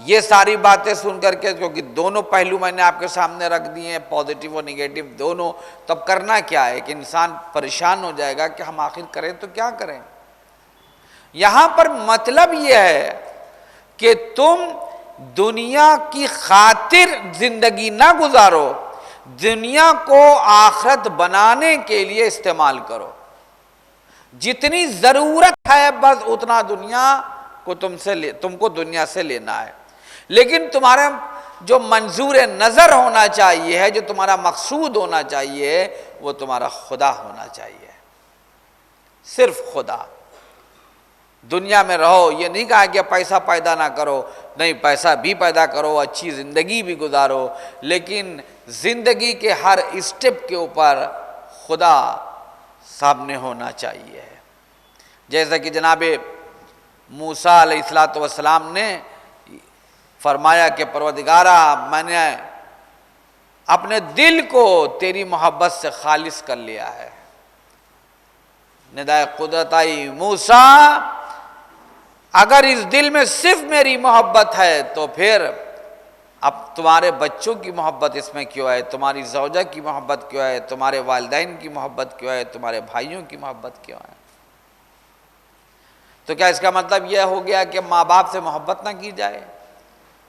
یہ ساری باتیں سن کر کے، کیونکہ دونوں پہلو میں نے آپ کے سامنے رکھ دیے ہیں، پازیٹیو اور نگیٹو دونوں، تو اب کرنا کیا ہے کہ انسان پریشان ہو جائے گا کہ ہم آخر کریں تو کیا کریں۔ یہاں پر مطلب یہ ہے کہ تم دنیا کی خاطر زندگی نہ گزارو، دنیا کو آخرت بنانے کے لیے استعمال کرو۔ جتنی ضرورت ہے بس اتنا دنیا کو تم کو دنیا سے لینا ہے، لیکن تمہارا جو منظور نظر ہونا چاہیے ہے، جو تمہارا مقصود ہونا چاہیے، وہ تمہارا خدا ہونا چاہیے، صرف خدا۔ دنیا میں رہو، یہ نہیں کہا کہ پیسہ پیدا نہ کرو، نہیں، پیسہ بھی پیدا کرو، اچھی زندگی بھی گزارو، لیکن زندگی کے ہر اسٹیپ کے اوپر خدا سامنے ہونا چاہیے۔ جیسا کہ جناب موسیٰ علیہ السلام نے فرمایا کہ پروردگارا، میں نے اپنے دل کو تیری محبت سے خالص کر لیا ہے۔ ندائے قدرت آئی، موسیٰ اگر اس دل میں صرف میری محبت ہے تو پھر اب تمہارے بچوں کی محبت اس میں کیوں ہے، تمہاری زوجہ کی محبت کیوں ہے، تمہارے والدین کی محبت کیوں ہے، تمہارے بھائیوں کی محبت کیوں ہے؟ تو کیا اس کا مطلب یہ ہو گیا کہ ماں باپ سے محبت نہ کی جائے،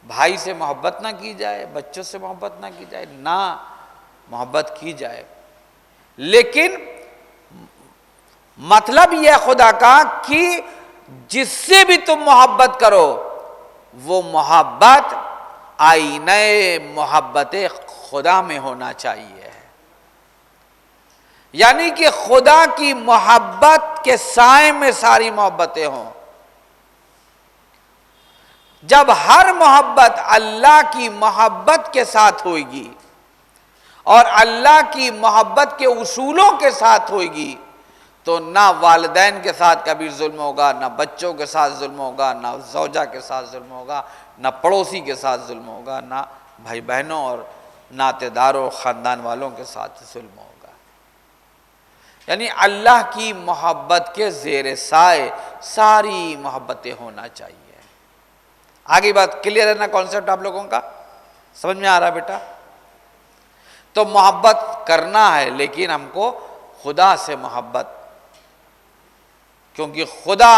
بھائی سے محبت نہ کی جائے، بچوں سے محبت نہ کی جائے؟ نہ، محبت کی جائے، لیکن مطلب یہ خدا کا کہ جس سے بھی تم محبت کرو وہ محبت آئینہ محبت خدا میں ہونا چاہیے، یعنی کہ خدا کی محبت کے سائے میں ساری محبتیں ہوں۔ جب ہر محبت اللہ کی محبت کے ساتھ ہوئے گی اور اللہ کی محبت کے اصولوں کے ساتھ ہوئے گی تو نہ والدین کے ساتھ کبھی ظلم ہوگا، نہ بچوں کے ساتھ ظلم ہوگا، نہ زوجہ کے ساتھ ظلم ہوگا، نہ پڑوسی کے ساتھ ظلم ہوگا، نہ بھائی بہنوں اور ناطے داروں خاندان والوں کے ساتھ ظلم ہوگا۔ یعنی اللہ کی محبت کے زیر سائے ساری محبتیں ہونا چاہیے۔ آگے بات کلیئر ہے نا؟ کانسیپٹ آپ لوگوں کا سمجھ میں آ رہا ہے بیٹا؟ تو محبت کرنا ہے لیکن ہم کو خدا سے محبت، کیونکہ خدا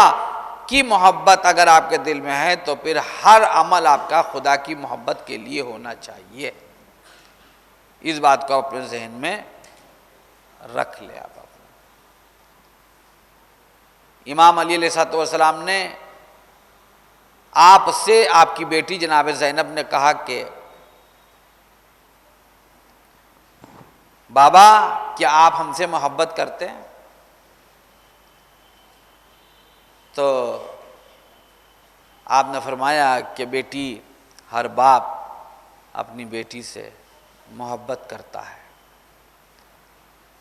کی محبت اگر آپ کے دل میں ہے تو پھر ہر عمل آپ کا خدا کی محبت کے لیے ہونا چاہیے۔ اس بات کو اپنے ذہن میں رکھ لے آپ۔ امام علی علیہ السلام نے آپ سے آپ کی بیٹی جناب زینب نے کہا کہ بابا کیا آپ ہم سے محبت کرتے ہیں؟ تو آپ نے فرمایا کہ بیٹی، ہر باپ اپنی بیٹی سے محبت کرتا ہے۔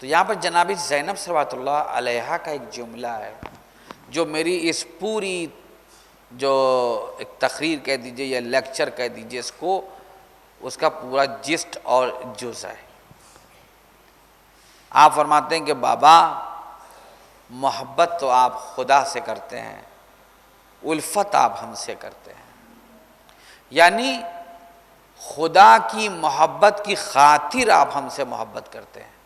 تو یہاں پر جناب زینب صلوات اللہ علیہا کا ایک جملہ ہے جو میری اس پوری جو ایک تقریر کہہ دیجئے یا لیکچر کہہ دیجئے اس کو، اس کا پورا جسٹ اور جز ہے۔ آپ فرماتے ہیں کہ بابا محبت تو آپ خدا سے کرتے ہیں، الفت آپ ہم سے کرتے ہیں، یعنی خدا کی محبت کی خاطر آپ ہم سے محبت کرتے ہیں۔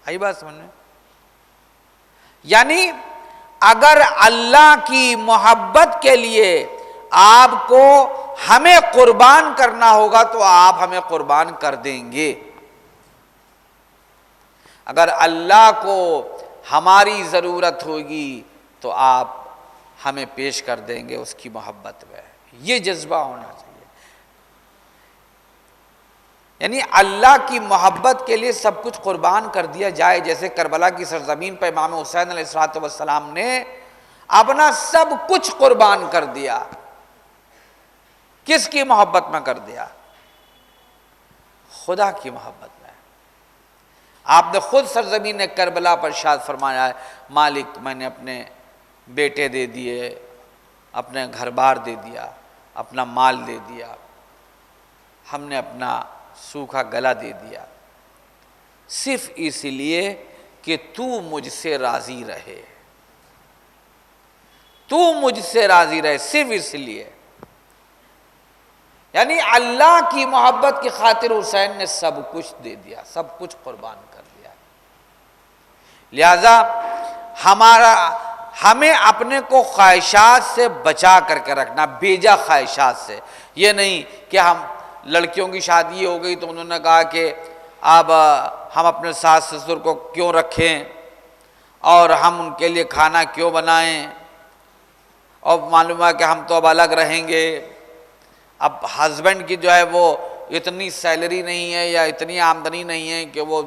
آئی بات سمجھ میں؟ یعنی اگر اللہ کی محبت کے لیے آپ کو ہمیں قربان کرنا ہوگا تو آپ ہمیں قربان کر دیں گے۔ اگر اللہ کو ہماری ضرورت ہوگی تو آپ ہمیں پیش کر دیں گے اس کی محبت میں۔ یہ جذبہ ہونا چاہیے، یعنی اللہ کی محبت کے لیے سب کچھ قربان کر دیا جائے۔ جیسے کربلا کی سرزمین پر امام حسین علیہ السلام نے اپنا سب کچھ قربان کر دیا۔ کس کی محبت میں کر دیا؟ خدا کی محبت میں۔ آپ نے خود سرزمین کربلا پر ارشاد فرمایا ہے، مالک میں نے اپنے بیٹے دے دیے، اپنے گھر بار دے دیا، اپنا مال دے دیا، ہم نے اپنا سوکھا گلا دے دیا، صرف اس لیے کہ تو مجھ سے راضی رہے، تو مجھ سے راضی رہے، صرف اس لیے۔ یعنی اللہ کی محبت کی خاطر حسین نے سب کچھ دے دیا، سب کچھ قربان کر دیا۔ لہذا ہمیں اپنے کو خواہشات سے بچا کر کے رکھنا، بیجا خواہشات سے۔ یہ نہیں کہ ہم لڑکیوں کی شادی ہو گئی تو انہوں نے کہا کہ اب ہم اپنے ساس سسر کو کیوں رکھیں اور ہم ان کے لیے کھانا کیوں بنائیں، اور معلوم ہے کہ ہم تو اب الگ رہیں گے۔ اب ہسبینڈ کی جو ہے وہ اتنی سیلری نہیں ہے یا اتنی آمدنی نہیں ہے کہ وہ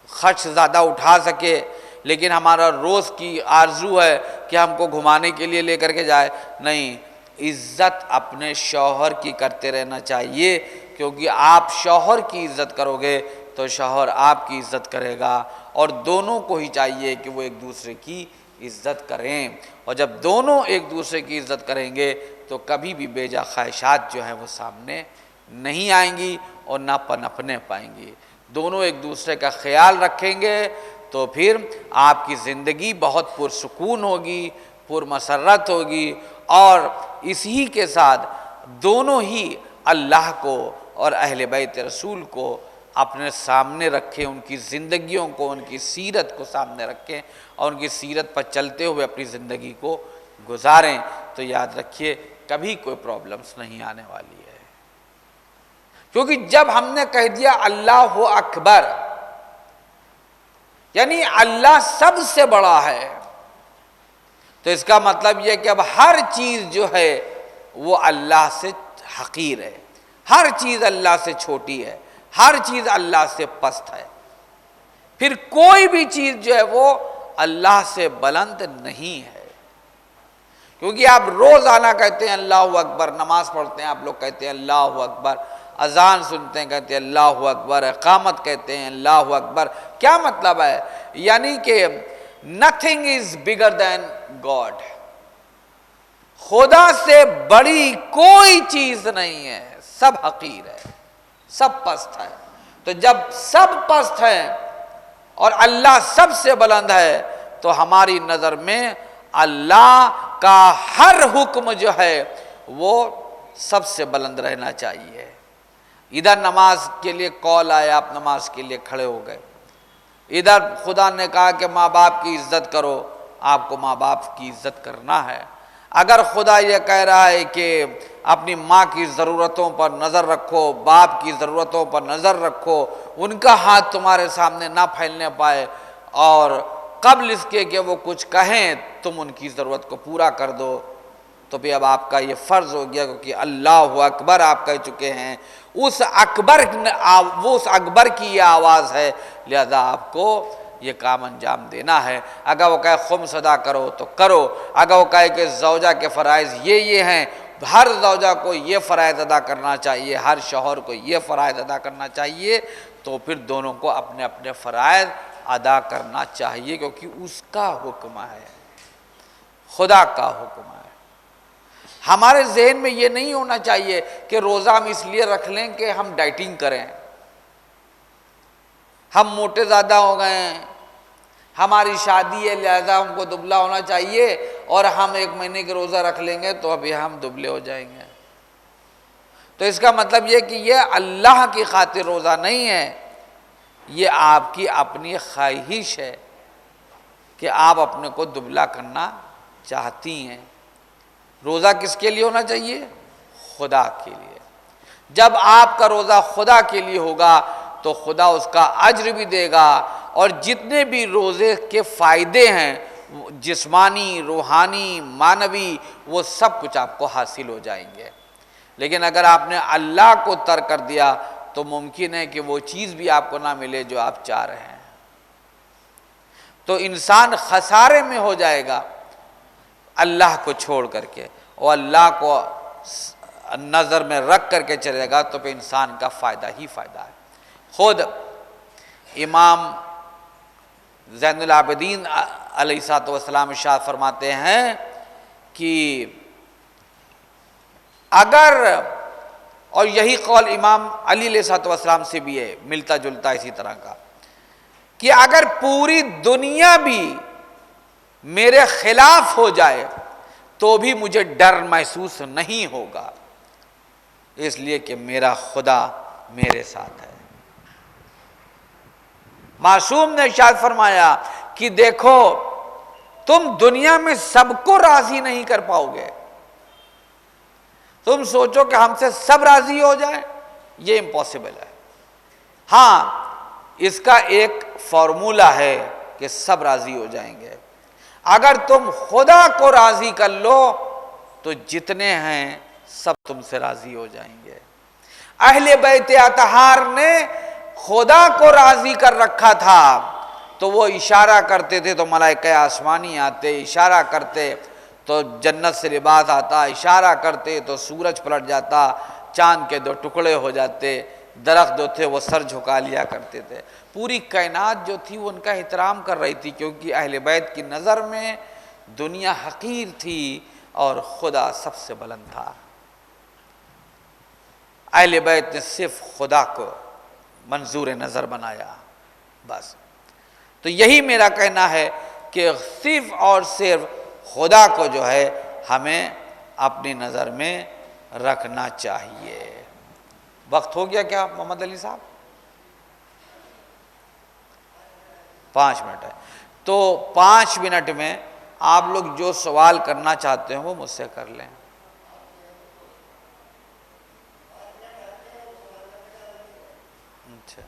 خرچ زیادہ اٹھا سکے، لیکن ہمارا روز کی آرزو ہے کہ ہم کو گھمانے کے لیے لے کر کے جائے۔ نہیں، عزت اپنے شوہر کی کرتے رہنا چاہیے، کیونکہ آپ شوہر کی عزت کرو گے تو شوہر آپ کی عزت کرے گا، اور دونوں کو ہی چاہیے کہ وہ ایک دوسرے کی عزت کریں۔ اور جب دونوں ایک دوسرے کی عزت کریں گے تو کبھی بھی بیجا خواہشات جو ہیں وہ سامنے نہیں آئیں گی اور نہ پنپنے پائیں گی۔ دونوں ایک دوسرے کا خیال رکھیں گے تو پھر آپ کی زندگی بہت پرسکون ہوگی، پرمسرت ہوگی، اور اسی کے ساتھ دونوں ہی اللہ کو اور اہل بیت رسول کو اپنے سامنے رکھیں، ان کی زندگیوں کو، ان کی سیرت کو سامنے رکھیں اور ان کی سیرت پر چلتے ہوئے اپنی زندگی کو گزاریں، تو یاد رکھیے کبھی کوئی پرابلمز نہیں آنے والی ہے۔ کیونکہ جب ہم نے کہہ دیا اللہ اکبر، یعنی اللہ سب سے بڑا ہے، تو اس کا مطلب یہ کہ اب ہر چیز جو ہے وہ اللہ سے حقیر ہے، ہر چیز اللہ سے چھوٹی ہے، ہر چیز اللہ سے پست ہے، پھر کوئی بھی چیز جو ہے وہ اللہ سے بلند نہیں ہے۔ کیونکہ آپ روزانہ کہتے ہیں اللہ اکبر، نماز پڑھتے ہیں آپ لوگ کہتے ہیں اللہ اکبر، اذان سنتے ہیں کہتے ہیں اللہ اکبر، اقامت کہتے ہیں اللہ اکبر، کیا مطلب ہے؟ یعنی کہ nothing is bigger than God، خدا سے بڑی کوئی چیز نہیں ہے، سب حقیر ہے، سب پست ہے۔ تو جب سب پست ہے اور اللہ سب سے بلند ہے تو ہماری نظر میں اللہ کا ہر حکم جو ہے وہ سب سے بلند رہنا چاہیے۔ ادھر نماز کے لیے کال آیا، آپ نماز کے لیے کھڑے ہو گئے، ادھر خدا نے کہا کہ ماں باپ کی عزت کرو، آپ کو ماں باپ کی عزت کرنا ہے۔ اگر خدا یہ کہہ رہا ہے کہ اپنی ماں کی ضرورتوں پر نظر رکھو، باپ کی ضرورتوں پر نظر رکھو، ان کا ہاتھ تمہارے سامنے نہ پھیلنے پائے، اور قبل اس کے کہ وہ کچھ کہیں تم ان کی ضرورت کو پورا کر دو، تو بھی اب آپ کا یہ فرض ہو گیا، کیونکہ اللہ اکبر آپ کہہ چکے ہیں، اس اکبر کی یہ آواز ہے، لہذا آپ کو یہ کام انجام دینا ہے۔ اگر وہ کہے خمس ادا کرو تو کرو، اگر وہ کہے کہ زوجہ کے فرائض یہ ہیں، ہر زوجہ کو یہ فرائض ادا کرنا چاہیے، ہر شوہر کو یہ فرائض ادا کرنا چاہیے، تو پھر دونوں کو اپنے اپنے فرائض ادا کرنا چاہیے، کیونکہ اس کا حکم ہے، خدا کا حکم ہے۔ ہمارے ذہن میں یہ نہیں ہونا چاہیے کہ روزہ ہم اس لیے رکھ لیں کہ ہم ڈائٹنگ کریں، ہم موٹے زیادہ ہو گئے ہیں، ہماری شادی ہے لہذا ہم کو دبلا ہونا چاہیے، اور ہم 1 مہینے کے روزہ رکھ لیں گے تو ابھی ہم دبلے ہو جائیں گے۔ تو اس کا مطلب یہ کہ یہ اللہ کی خاطر روزہ نہیں ہے، یہ آپ کی اپنی خواہش ہے کہ آپ اپنے کو دبلا کرنا چاہتی ہیں۔ روزہ کس کے لیے ہونا چاہیے؟ خدا کے لیے۔ جب آپ کا روزہ خدا کے لیے ہوگا تو خدا اس کا اجر بھی دے گا، اور جتنے بھی روزے کے فائدے ہیں جسمانی، روحانی، معنوی، وہ سب کچھ آپ کو حاصل ہو جائیں گے۔ لیکن اگر آپ نے اللہ کو ترک کر دیا تو ممکن ہے کہ وہ چیز بھی آپ کو نہ ملے جو آپ چاہ رہے ہیں، تو انسان خسارے میں ہو جائے گا اللہ کو چھوڑ کر کے، اور اللہ کو نظر میں رکھ کر کے چلے گا تو پھر انسان کا فائدہ ہی فائدہ ہے۔ خود امام زین العابدین علیہ الصلوۃ والسلام ارشاد فرماتے ہیں کہ اگر، اور یہی قول امام علی علیہ الصلوۃ والسلام سے بھی ہے، ملتا جلتا اسی طرح کا، کہ اگر پوری دنیا بھی میرے خلاف ہو جائے تو بھی مجھے ڈر محسوس نہیں ہوگا، اس لیے کہ میرا خدا میرے ساتھ ہے۔ معصوم نے ارشاد فرمایا کہ دیکھو تم دنیا میں سب کو راضی نہیں کر پاؤ گے، تم سوچو کہ ہم سے سب راضی ہو جائیں، یہ امپاسبل ہے۔ ہاں، اس کا ایک فارمولہ ہے کہ سب راضی ہو جائیں گے۔ اگر تم خدا کو راضی کر لو تو جتنے ہیں سب تم سے راضی ہو جائیں گے۔ اہل بیت اطہار نے خدا کو راضی کر رکھا تھا، تو وہ اشارہ کرتے تھے تو ملائکہ آسمانی آتے، اشارہ کرتے تو جنت سے لباس آتا، اشارہ کرتے تو سورج پلٹ جاتا، چاند کے 2 ٹکڑے ہو جاتے، درخت جو تھے وہ سر جھکا لیا کرتے تھے۔ پوری کائنات جو تھی وہ ان کا احترام کر رہی تھی، کیونکہ اہل بیت کی نظر میں دنیا حقیر تھی اور خدا سب سے بلند تھا۔ اہل بیت نے صرف خدا کو منظور نظر بنایا، بس۔ تو یہی میرا کہنا ہے کہ صرف اور صرف خدا کو جو ہے ہمیں اپنی نظر میں رکھنا چاہیے۔ وقت ہو گیا کیا محمد علی صاحب؟ 5 منٹ ہے، تو 5 منٹ میں آپ لوگ جو سوال کرنا چاہتے ہیں وہ مجھ سے کر لیں۔ اچھا،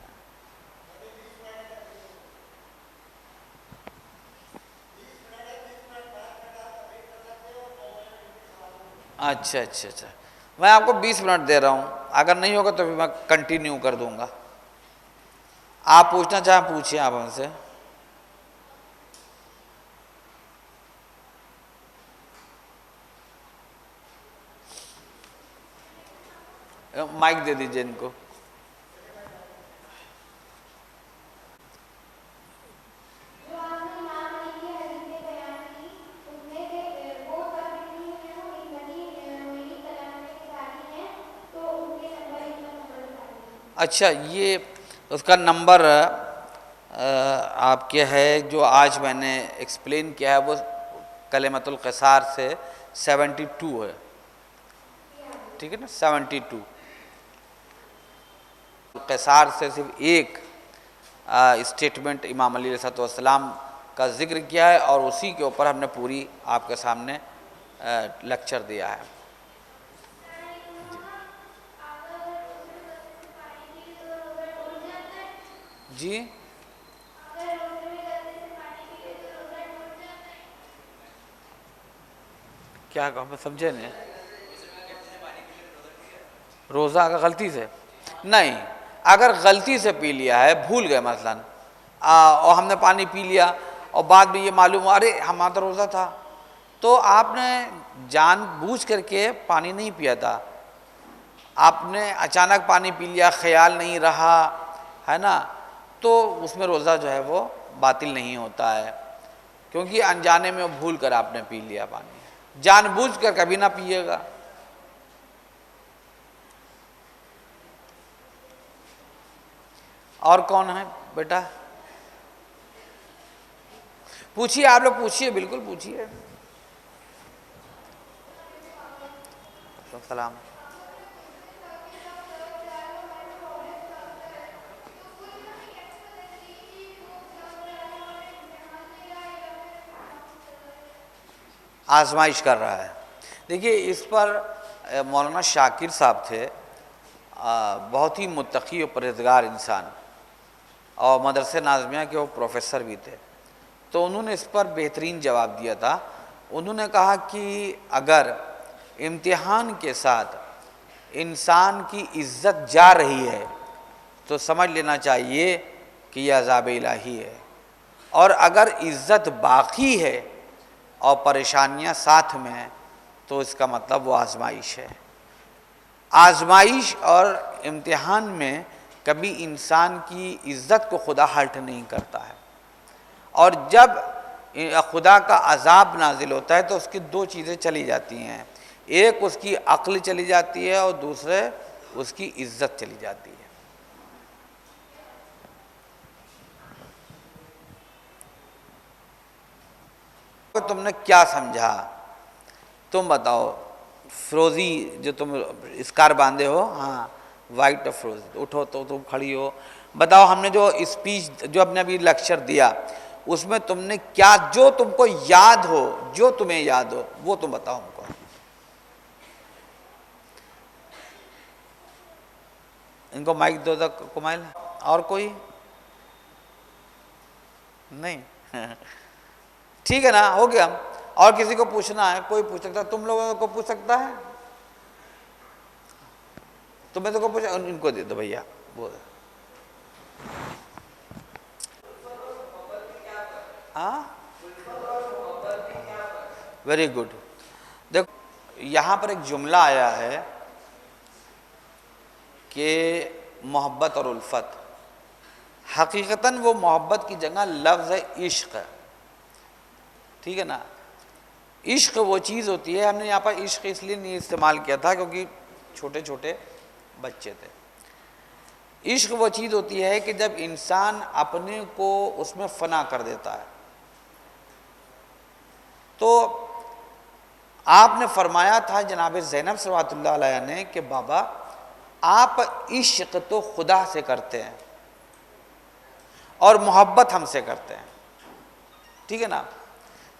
اچھا اچھا اچھا، میں آپ کو 20 منٹ دے رہا ہوں، اگر نہیں ہوگا تو پھر میں کنٹینیو کر دوں گا. آپ پوچھنا چاہیں پوچھیں آپ ہم سے. مائک دے دیجئے ان کو. اچھا، یہ اس کا نمبر آپ کے ہے جو آج میں نے ایکسپلین کیا ہے، وہ کلمۃ القصار سے 72 ہے. ٹھیک ہے نا، 72. قصار سے صرف ایک اسٹیٹمنٹ امام علی علیہ السلام کا ذکر کیا ہے، اور اسی کے اوپر ہم نے پوری آپ کے سامنے لیکچر دیا ہے. جی کیا کہا، میں سمجھے نہیں. روزہ اگر غلطی سے نہیں، اگر غلطی سے پی لیا ہے، بھول گئے مثلاً، اور ہم نے پانی پی لیا اور بعد میں یہ معلوم ہوا ارے ہمارا تو روزہ تھا، تو آپ نے جان بوجھ کر کے پانی نہیں پیا تھا، آپ نے اچانک پانی پی لیا، خیال نہیں رہا ہے نا، تو اس میں روزہ جو ہے وہ باطل نہیں ہوتا ہے، کیونکہ انجانے میں بھول کر آپ نے پی لیا پانی. جان بوجھ کر کبھی نہ پیے گا. اور کون ہے بیٹا؟ پوچھیے، آپ لوگ پوچھیے، بالکل پوچھیے. السلام. آزمائش کر رہا ہے. دیکھیے اس پر مولانا شاکر صاحب تھے، بہت ہی متقی و پرہیزگار انسان، اور مدرسہ ناظمیہ کے وہ پروفیسر بھی تھے. تو انہوں نے اس پر بہترین جواب دیا تھا. انہوں نے کہا کہ اگر امتحان کے ساتھ انسان کی عزت جا رہی ہے تو سمجھ لینا چاہیے کہ یہ عذاب الہی ہے، اور اگر عزت باقی ہے اور پریشانیاں ساتھ میں ہیں تو اس کا مطلب وہ آزمائش ہے. آزمائش اور امتحان میں کبھی انسان کی عزت کو خدا ہرٹ نہیں کرتا ہے، اور جب خدا کا عذاب نازل ہوتا ہے تو اس کی دو چیزیں چلی جاتی ہیں، ایک اس کی عقل چلی جاتی ہے اور دوسرے اس کی عزت چلی جاتی ہے. تم نے کیا سمجھا؟ تم بتاؤ. فروزی جو تم اسکار باندھے ہو، ہاں وائٹ فروزی، اٹھو تو تم کھڑی ہو، بتاؤ ہم نے جو اسپیچ جو ہم نے ابھی لیکچر دیا اس میں تم نے کیا، جو تم کو یاد ہو، جو تمہیں یاد ہو وہ تم بتاؤ ہم کو. ان کو مائک دو تک کمائل. اور کوئی نہیں؟ ٹھیک ہے نا، ہو گیا. اور کسی کو پوچھنا ہے؟ کوئی پوچھ سکتا ہے، تم لوگوں کو پوچھ سکتا ہے. تمہیں تو کو پوچھا، ان کو دے دو بھیا. ہاں ویری گڈ. دیکھو یہاں پر ایک جملہ آیا ہے کہ محبت اور الفت، حقیقتاً وہ محبت کی جگہ لفظ عشق ہے. ٹھیک ہے نا، عشق وہ چیز ہوتی ہے، ہم نے یہاں پر عشق اس لیے نہیں استعمال کیا تھا کیونکہ چھوٹے چھوٹے بچے تھے. عشق وہ چیز ہوتی ہے کہ جب انسان اپنے کو اس میں فنا کر دیتا ہے. تو آپ نے فرمایا تھا جناب زینب صلوات اللہ علیہ نے کہ بابا آپ عشق تو خدا سے کرتے ہیں اور محبت ہم سے کرتے ہیں. ٹھیک ہے نا،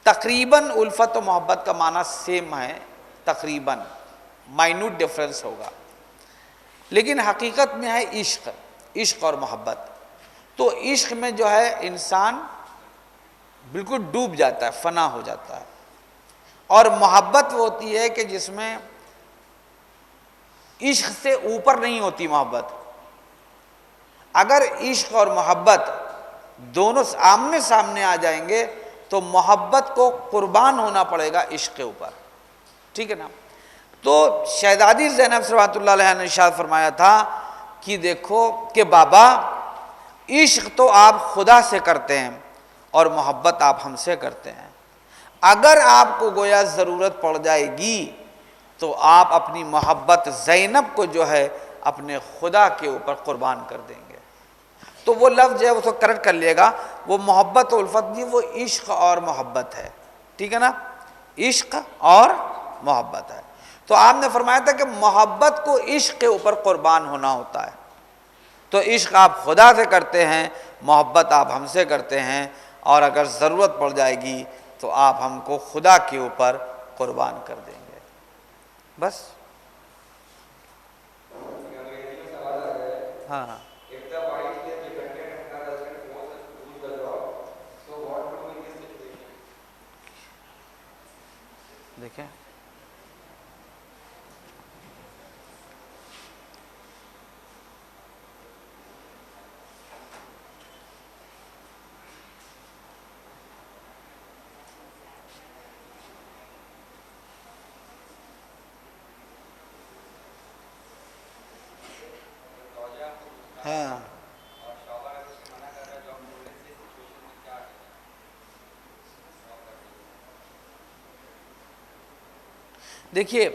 تقریباً الفت و محبت کا معنی سیم ہے، تقریباً مائنوٹ ڈفرنس ہوگا، لیکن حقیقت میں ہے عشق، عشق اور محبت. تو عشق میں جو ہے انسان بالکل ڈوب جاتا ہے، فنا ہو جاتا ہے، اور محبت وہ ہوتی ہے کہ جس میں عشق سے اوپر نہیں ہوتی محبت. اگر عشق اور محبت دونوں آمنے سامنے آ جائیں گے تو محبت کو قربان ہونا پڑے گا عشق کے اوپر. ٹھیک ہے نا؟ تو شہزادی زینب صلوات اللہ علیہ نے ارشاد فرمایا تھا کہ دیکھو کہ بابا عشق تو آپ خدا سے کرتے ہیں اور محبت آپ ہم سے کرتے ہیں. اگر آپ کو گویا ضرورت پڑ جائے گی تو آپ اپنی محبت زینب کو جو ہے اپنے خدا کے اوپر قربان کر دیں گے. تو وہ لفظ جو ہے اس کو کریکٹ کر لیے گا، وہ محبت و الفت نہیں، وہ عشق اور محبت ہے. ٹھیک ہے نا؟ عشق اور محبت ہے. تو آپ نے فرمایا تھا کہ محبت کو عشق کے اوپر قربان ہونا ہوتا ہے. تو عشق آپ خدا سے کرتے ہیں، محبت آپ ہم سے کرتے ہیں، اور اگر ضرورت پڑ جائے گی تو آپ ہم کو خدا کے اوپر قربان کر دیں گے. بس. ہاں ہاں دیکھیں ہاں دیکھیے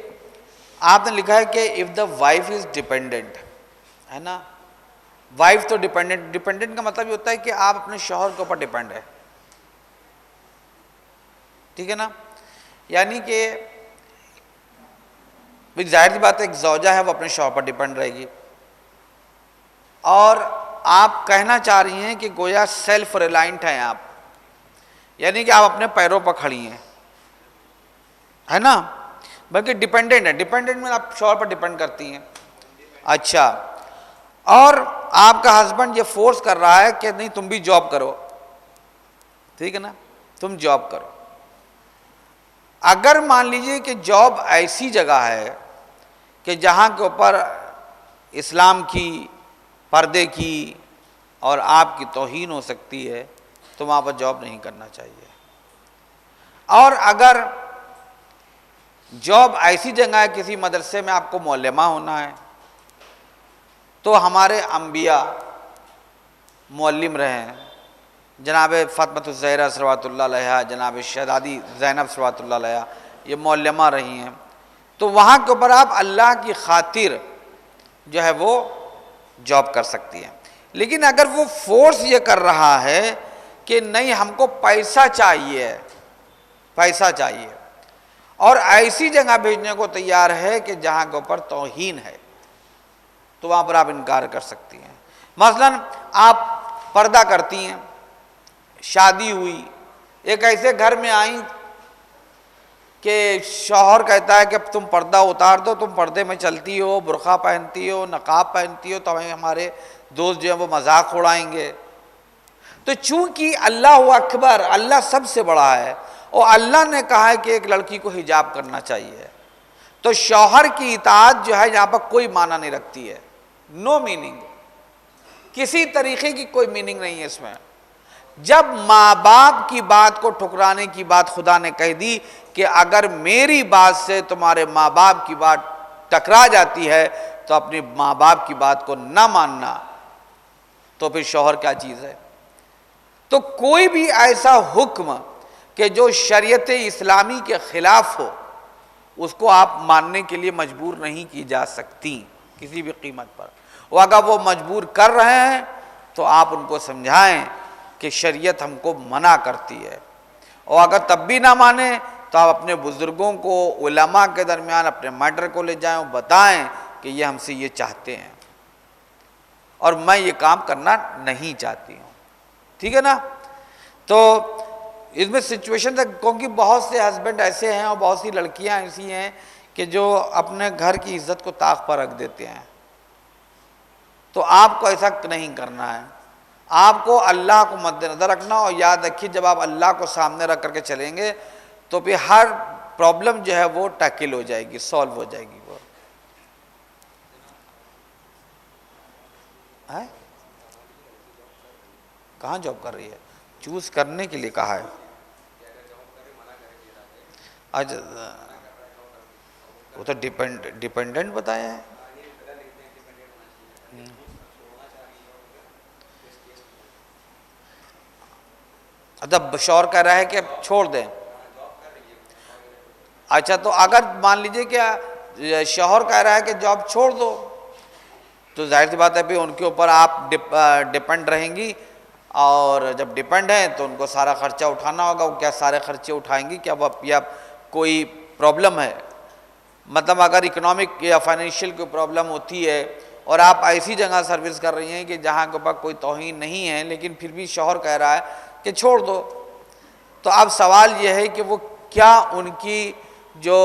آپ نے لکھا ہے کہ if the wife is dependent، ہے نا؟ وائف تو ڈیپینڈنٹ کا مطلب یہ ہوتا ہے کہ آپ اپنے شوہر کے اوپر ڈیپینڈ ہے. ٹھیک ہے نا؟ یعنی کہ ظاہر سی بات ہے ایک زوجہ ہے وہ اپنے شوہر پر ڈیپینڈ رہے گی، اور آپ کہنا چاہ رہی ہیں کہ گویا سیلف ریلائنٹ ہیں آپ، یعنی کہ آپ اپنے پیروں پر کھڑی ہیں، ہے نا؟ بلکہ ڈیپینڈنٹ ہے. ڈیپینڈنٹ میں آپ شوہر پر ڈیپینڈ کرتی ہیں. اچھا، اور آپ کا ہسبینڈ یہ فورس کر رہا ہے کہ نہیں تم بھی جاب کرو. ٹھیک ہے نا؟ تم جاب کرو. اگر مان لیجئے کہ جاب ایسی جگہ ہے کہ جہاں کے اوپر اسلام کی، پردے کی اور آپ کی توہین ہو سکتی ہے تو وہاں پر جاب نہیں کرنا چاہیے. اور اگر جاب ایسی جگہ ہے، کسی مدرسے میں آپ کو معلمہ ہونا ہے، تو ہمارے انبیاء معلم رہے ہیں. جناب فاطمۃ الزہرا صلوات اللہ علیہا، جناب شہزادی زینب صلوات اللہ علیہا، یہ معلمہ رہی ہیں. تو وہاں کے اوپر آپ اللہ کی خاطر جو ہے وہ جاب کر سکتی ہیں. لیکن اگر وہ فورس یہ کر رہا ہے کہ نہیں ہم کو پیسہ چاہیے، پیسہ چاہیے، اور ایسی جگہ بھیجنے کو تیار ہے کہ جہاں کے اوپر توہین ہے، تو وہاں پر آپ انکار کر سکتی ہیں. مثلا آپ پردہ کرتی ہیں، شادی ہوئی، ایک ایسے گھر میں آئیں کہ شوہر کہتا ہے کہ تم پردہ اتار دو، تم پردے میں چلتی ہو، برقع پہنتی ہو، نقاب پہنتی ہو، تو ہمارے دوست جو ہیں وہ مذاق اڑائیں گے. تو چونکہ اللہ اکبر، اللہ سب سے بڑا ہے، اور اللہ نے کہا ہے کہ ایک لڑکی کو حجاب کرنا چاہیے، تو شوہر کی اطاعت جو ہے یہاں پر کوئی معنی نہیں رکھتی ہے. نو میننگ، کسی طریقے کی کوئی میننگ نہیں ہے اس میں. جب ماں باپ کی بات کو ٹھکرانے کی بات خدا نے کہہ دی کہ اگر میری بات سے تمہارے ماں باپ کی بات ٹکرا جاتی ہے تو اپنی ماں باپ کی بات کو نہ ماننا، تو پھر شوہر کیا چیز ہے؟ تو کوئی بھی ایسا حکم کہ جو شریعت اسلامی کے خلاف ہو اس کو آپ ماننے کے لیے مجبور نہیں کی جا سکتی کسی بھی قیمت پر. اور اگر وہ مجبور کر رہے ہیں تو آپ ان کو سمجھائیں کہ شریعت ہم کو منع کرتی ہے. اور اگر تب بھی نہ مانیں تو آپ اپنے بزرگوں کو، علماء کے درمیان اپنے میٹر کو لے جائیں، بتائیں کہ یہ ہم سے یہ چاہتے ہیں اور میں یہ کام کرنا نہیں چاہتی ہوں. ٹھیک ہے نا؟ تو اس میں سچویشن ہے، کیونکہ بہت سے ہسبینڈ ایسے ہیں اور بہت سی لڑکیاں ایسی ہیں کہ جو اپنے گھر کی عزت کو طاق پر رکھ دیتے ہیں. تو آپ کو ایسا نہیں کرنا ہے. آپ کو اللہ کو مد نظر رکھنا، اور یاد رکھیے جب آپ اللہ کو سامنے رکھ کر کے چلیں گے تو پھر ہر پرابلم جو ہے وہ ٹیکل ہو جائے گی، سالو ہو جائے گی. وہ کہاں جاب کر رہی ہے؟ چوز کرنے کے لیے کہا ہے. آج وہ تو ڈیپینڈنٹ بتایا ہے. اچھا شوہر کہہ رہا ہے کہ اب چھوڑ دیں. اچھا تو اگر مان لیجئے کہ شوہر کہہ رہا ہے کہ جاب چھوڑ دو تو ظاہر سی بات ہے پھر ان کے اوپر آپ ڈیپینڈ رہیں گی، اور جب ڈیپینڈ ہیں تو ان کو سارا خرچہ اٹھانا ہوگا. وہ کیا سارے خرچے اٹھائیں گی کیا یا کوئی پرابلم ہے؟ مطلب اگر اکنامک یا فائنینشیل کوئی پرابلم ہوتی ہے اور آپ ایسی جگہ سروس کر رہی ہیں کہ جہاں کے پاس کوئی توہین نہیں ہے لیکن پھر بھی شوہر کہہ رہا ہے کہ چھوڑ دو، تو اب سوال یہ ہے کہ وہ کیا ان کی جو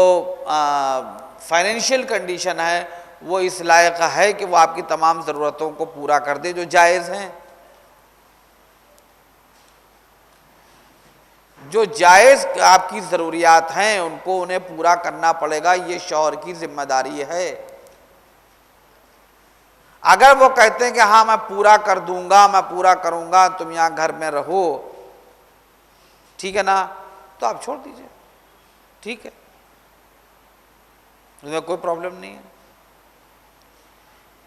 فائنینشیل کنڈیشن ہے وہ اس لائق ہے کہ وہ آپ کی تمام ضرورتوں کو پورا کر دے جو جائز ہیں؟ جو جائز آپ کی ضروریات ہیں ان کو انہیں پورا کرنا پڑے گا، یہ شوہر کی ذمہ داری ہے. اگر وہ کہتے ہیں کہ ہاں میں پورا کر دوں گا، میں پورا کروں گا، تم یہاں گھر میں رہو، ٹھیک ہے نا، تو آپ چھوڑ دیجئے، ٹھیک ہے، اس میں کوئی پرابلم نہیں ہے.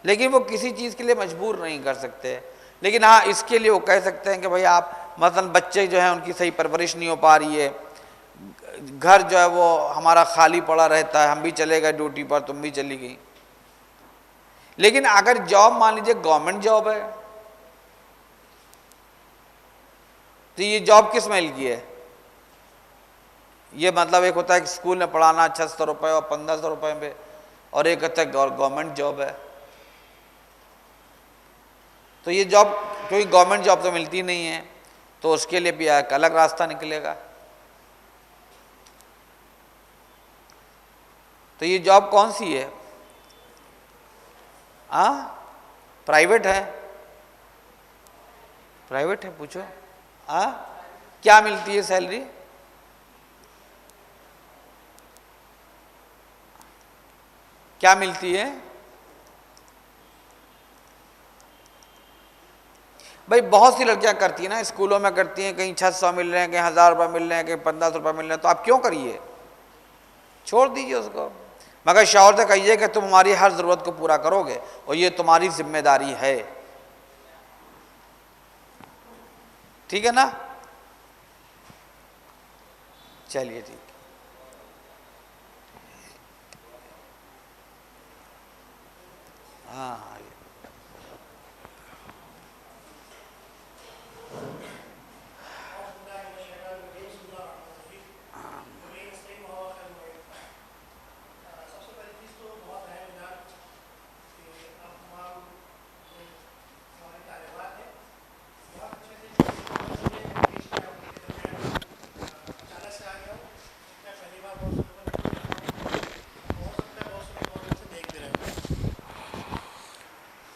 لیکن وہ کسی چیز کے لیے مجبور نہیں کر سکتے. لیکن ہاں اس کے لیے وہ کہہ سکتے ہیں کہ بھئی آپ مثلا بچے جو ہیں ان کی صحیح پرورش نہیں ہو پا رہی ہے، گھر جو ہے وہ ہمارا خالی پڑا رہتا ہے، ہم بھی چلے گئے ڈیوٹی پر، تم بھی چلی گئی. لیکن اگر جاب مان لیجیے گورنمنٹ جاب ہے تو یہ جاب کس میل کی ہے؟ یہ مطلب ایک ہوتا ہے کہ اسکول میں پڑھانا 600 روپے اور 1500 روپے پہ، اور ایک ہوتا ہے گورنمنٹ جاب ہے. تو یہ جاب کوئی گورنمنٹ جاب تو ملتی نہیں ہے، تو اس کے لیے بھی ایک الگ راستہ نکلے گا. تو یہ جاب کون سی ہے؟ پرائیویٹ ہے؟ پرائیویٹ ہے، پوچھو. کیا ملتی ہے سیلری؟ کیا ملتی ہے؟ بھائی بہت سی لڑکیاں کرتی ہیں نا، اسکولوں میں کرتی ہیں، کہیں 600 مل رہے ہیں، کہیں 1000 روپے مل رہے ہیں، کہیں 1500 روپے مل رہے ہیں، تو آپ کیوں کریے؟ چھوڑ دیجئے اس کو. مگر شوہر سے کہیے کہ تم ہماری ہر ضرورت کو پورا کرو گے اور یہ تمہاری ذمہ داری ہے، ٹھیک ہے نا؟ چلیے ٹھیک. ہاں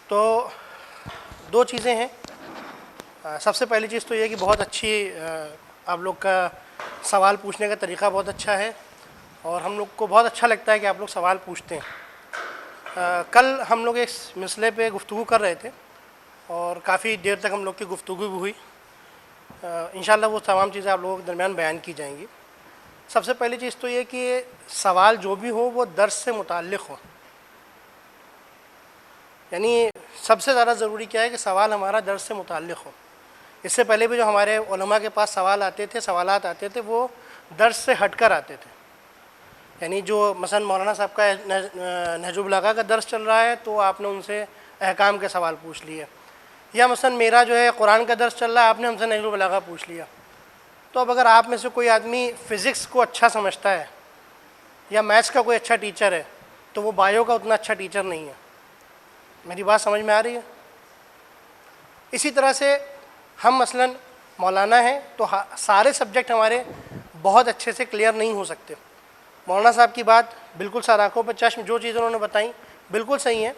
تو دو چیزیں ہیں. سب سے پہلی چیز تو یہ کہ بہت اچھی آپ لوگ کا سوال پوچھنے کا طریقہ بہت اچھا ہے، اور ہم لوگ کو بہت اچھا لگتا ہے کہ آپ لوگ سوال پوچھتے ہیں. کل ہم لوگ اس مسئلے پہ گفتگو کر رہے تھے اور کافی دیر تک ہم لوگ کی گفتگو بھی ہوئی. انشاءاللہ وہ تمام چیزیں آپ لوگوں کے درمیان بیان کی جائیں گی. سب سے پہلی چیز تو یہ کہ سوال جو بھی ہو وہ درس سے متعلق ہو. یعنی سب سے زیادہ ضروری کیا ہے کہ سوال ہمارا درس سے متعلق ہو. اس سے پہلے بھی جو ہمارے علماء کے پاس سوالات آتے تھے وہ درس سے ہٹ کر آتے تھے. یعنی جو مثلا مولانا صاحب کا نہج البلاغہ کا درس چل رہا ہے تو آپ نے ان سے احکام کے سوال پوچھ لیے، یا مثلا میرا جو ہے قرآن کا درس چل رہا ہے، آپ نے ہم سے نہج البلاغہ پوچھ لیا. تو اب اگر آپ میں سے کوئی آدمی فزکس کو اچھا سمجھتا ہے یا میتھس کا کوئی اچھا ٹیچر ہے تو وہ بایو کا اتنا اچھا ٹیچر نہیں ہے. میری بات سمجھ میں آ رہی ہے؟ اسی طرح سے ہم مثلا مولانا ہیں تو سارے سبجیکٹ ہمارے بہت اچھے سے کلیئر نہیں ہو سکتے. مولانا صاحب کی بات بالکل سر آنکھوں پر چشم، جو چیزیں انہوں نے بتائیں بالکل صحیح ہیں،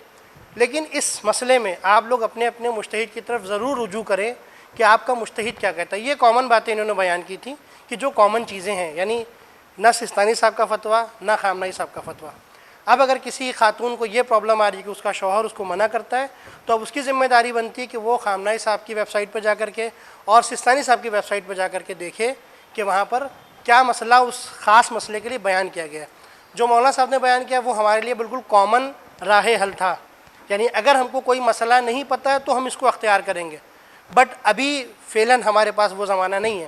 لیکن اس مسئلے میں آپ لوگ اپنے اپنے مجتہد کی طرف ضرور رجوع کریں کہ آپ کا مجتہد کیا کہتا ہے. یہ کامن باتیں انہوں نے بیان کی تھی کہ جو کامن چیزیں ہیں، یعنی نہ سستانی صاحب کا فتویٰ نہ خامنائی صاحب کا فتویٰ۔ اب اگر کسی خاتون کو یہ پرابلم آ رہی ہے کہ اس کا شوہر اس کو منع کرتا ہے تو اب اس کی ذمہ داری بنتی ہے کہ وہ خامنائی صاحب کی ویب سائٹ پہ جا کر کے اور سستانی صاحب کی ویب سائٹ پہ جا کر کے دیکھے کہ وہاں پر کیا مسئلہ اس خاص مسئلے کے لیے بیان کیا گیا ہے۔ جو مولانا صاحب نے بیان کیا وہ ہمارے لیے بالکل کامن راہ حل تھا، یعنی اگر ہم کو کوئی مسئلہ نہیں پتہ ہے تو ہم اس کو اختیار کریں گے، بٹ ابھی فعلاً ہمارے پاس وہ زمانہ نہیں ہے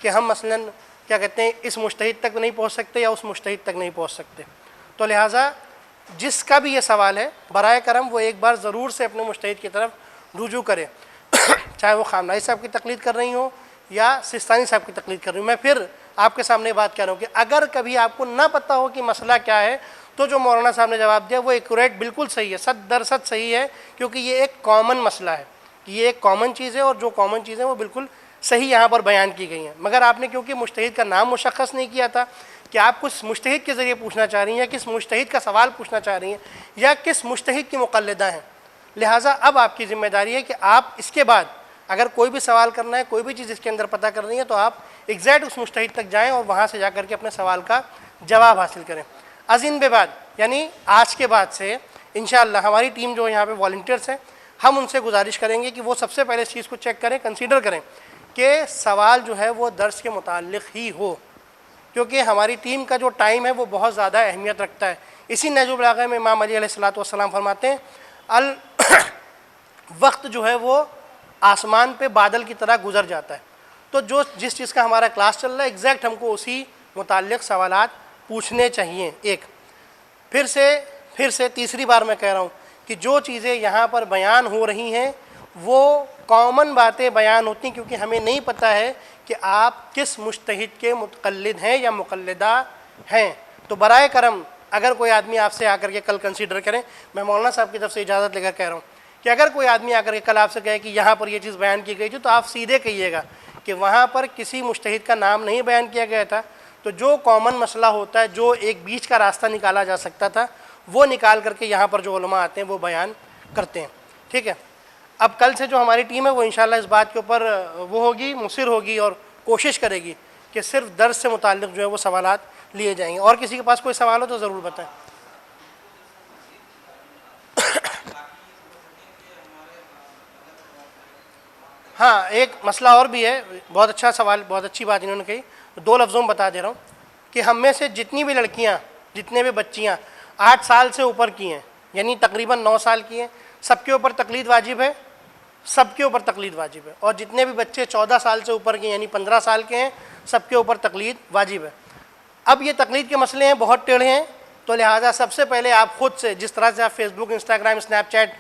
کہ ہم مثلاً کیا کہتے ہیں اس مجتہد تک نہیں پہنچ سکتے یا اس مجتہد تک نہیں پہنچ سکتے۔ تو لہٰذا جس کا بھی یہ سوال ہے برائے کرم وہ ایک بار ضرور سے اپنے مجتہد کی طرف رجوع کرے، چاہے وہ خامنائی صاحب کی تقلید کر رہی ہوں یا سستانی صاحب کی تقلید کر رہی ہوں۔ میں پھر آپ کے سامنے بات کر رہا ہوں کہ اگر کبھی آپ کو نہ پتہ ہو کہ مسئلہ کیا ہے تو جو مولانا صاحب نے جواب دیا وہ ایکوریٹ بالکل صحیح ہے، 100% صحیح ہے، کیونکہ یہ ایک کامن مسئلہ ہے، یہ ایک کامن چیز ہے اور جو کامن چیزیں وہ بالکل صحیح یہاں پر بیان کی گئی ہیں۔ مگر آپ نے کیونکہ مجتہد کا نام مشخص نہیں کیا تھا کہ آپ کس مجتہد کے ذریعے پوچھنا چاہ رہی ہیں یا کس مجتہد کا سوال پوچھنا چاہ رہی ہیں یا کس مجتہد کی مقلدہ ہیں، لہٰذا اب آپ کی ذمہ داری ہے کہ آپ اس کے بعد اگر کوئی بھی سوال کرنا ہے، کوئی بھی چیز اس کے اندر پتہ کرنی ہے تو آپ ایگزیکٹ اس مجتہد تک جائیں اور وہاں سے جا کر کے اپنے سوال کا جواب حاصل کریں۔ از ان بے بعد یعنی آج کے بعد سے انشاءاللہ ہماری ٹیم جو یہاں پہ والنٹیئرس ہیں ہم ان سے گزارش کریں گے کہ وہ سب سے پہلے اس چیز کو چیک کریں، کنسیڈر کریں کہ سوال جو ہے وہ درس کے متعلق ہی ہو، کیونکہ ہماری ٹیم کا جو ٹائم ہے وہ بہت زیادہ اہمیت رکھتا ہے۔ اسی نہج البلاغہ میں امام علی علیہ السلام فرماتے ہیں وقت جو ہے وہ آسمان پہ بادل کی طرح گزر جاتا ہے، تو جس چیز کا ہمارا کلاس چل رہا ہے ایگزیکٹ ہم کو اسی متعلق سوالات پوچھنے چاہیے۔ ایک پھر سے تیسری بار میں کہہ رہا ہوں کہ جو چیزیں یہاں پر بیان ہو رہی ہیں وہ کامن باتیں بیان ہوتی ہیں، کیونکہ ہمیں نہیں پتہ ہے کہ آپ کس مجتہد کے متقلد ہیں یا مقلدہ ہیں۔ تو برائے کرم اگر کوئی آدمی آپ سے آ کر کے کل کنسیڈر کریں، میں مولانا صاحب کی طرف سے اجازت لے کر کہہ رہا ہوں کہ اگر کوئی آدمی آ کر کے کل آپ سے کہے کہ یہاں پر یہ چیز بیان کی گئی تھی تو آپ سیدھے کہیے گا کہ وہاں پر کسی مجتہد کا نام نہیں بیان کیا گیا تھا، تو جو کامن مسئلہ ہوتا ہے، جو ایک بیچ کا راستہ نکالا جا سکتا تھا، وہ نکال کر کے یہاں پر جو علماء آتے ہیں وہ بیان کرتے ہیں۔ ٹھیک ہے، اب کل سے جو ہماری ٹیم ہے وہ انشاءاللہ اس بات کے اوپر وہ ہوگی، مصر ہوگی اور کوشش کرے گی کہ صرف درس سے متعلق جو ہے وہ سوالات لیے جائیں گے۔ اور کسی کے پاس کوئی سوال ہو تو ضرور بتائیں۔ ہاں، ایک مسئلہ اور بھی ہے، بہت اچھا سوال، بہت اچھی بات انہوں نے کہی، 2 لفظوں میں بتا دے رہا ہوں کہ ہم میں سے جتنی بھی لڑکیاں، جتنے بھی بچیاں 8 سال سے اوپر کی ہیں، یعنی تقریباً 9 سال کی ہیں، سب کے اوپر تقلید واجب ہے، سب کے اوپر تقلید واجب ہے، اور جتنے بھی بچے 14 سال سے اوپر کے یعنی 15 سال کے ہیں، سب کے اوپر تقلید واجب ہے۔ اب یہ تقلید کے مسئلے ہیں، بہت ٹیڑھے ہیں، تو لہٰذا سب سے پہلے آپ خود سے، جس طرح سے آپ فیس بک، انسٹاگرام، اسنیپ چیٹ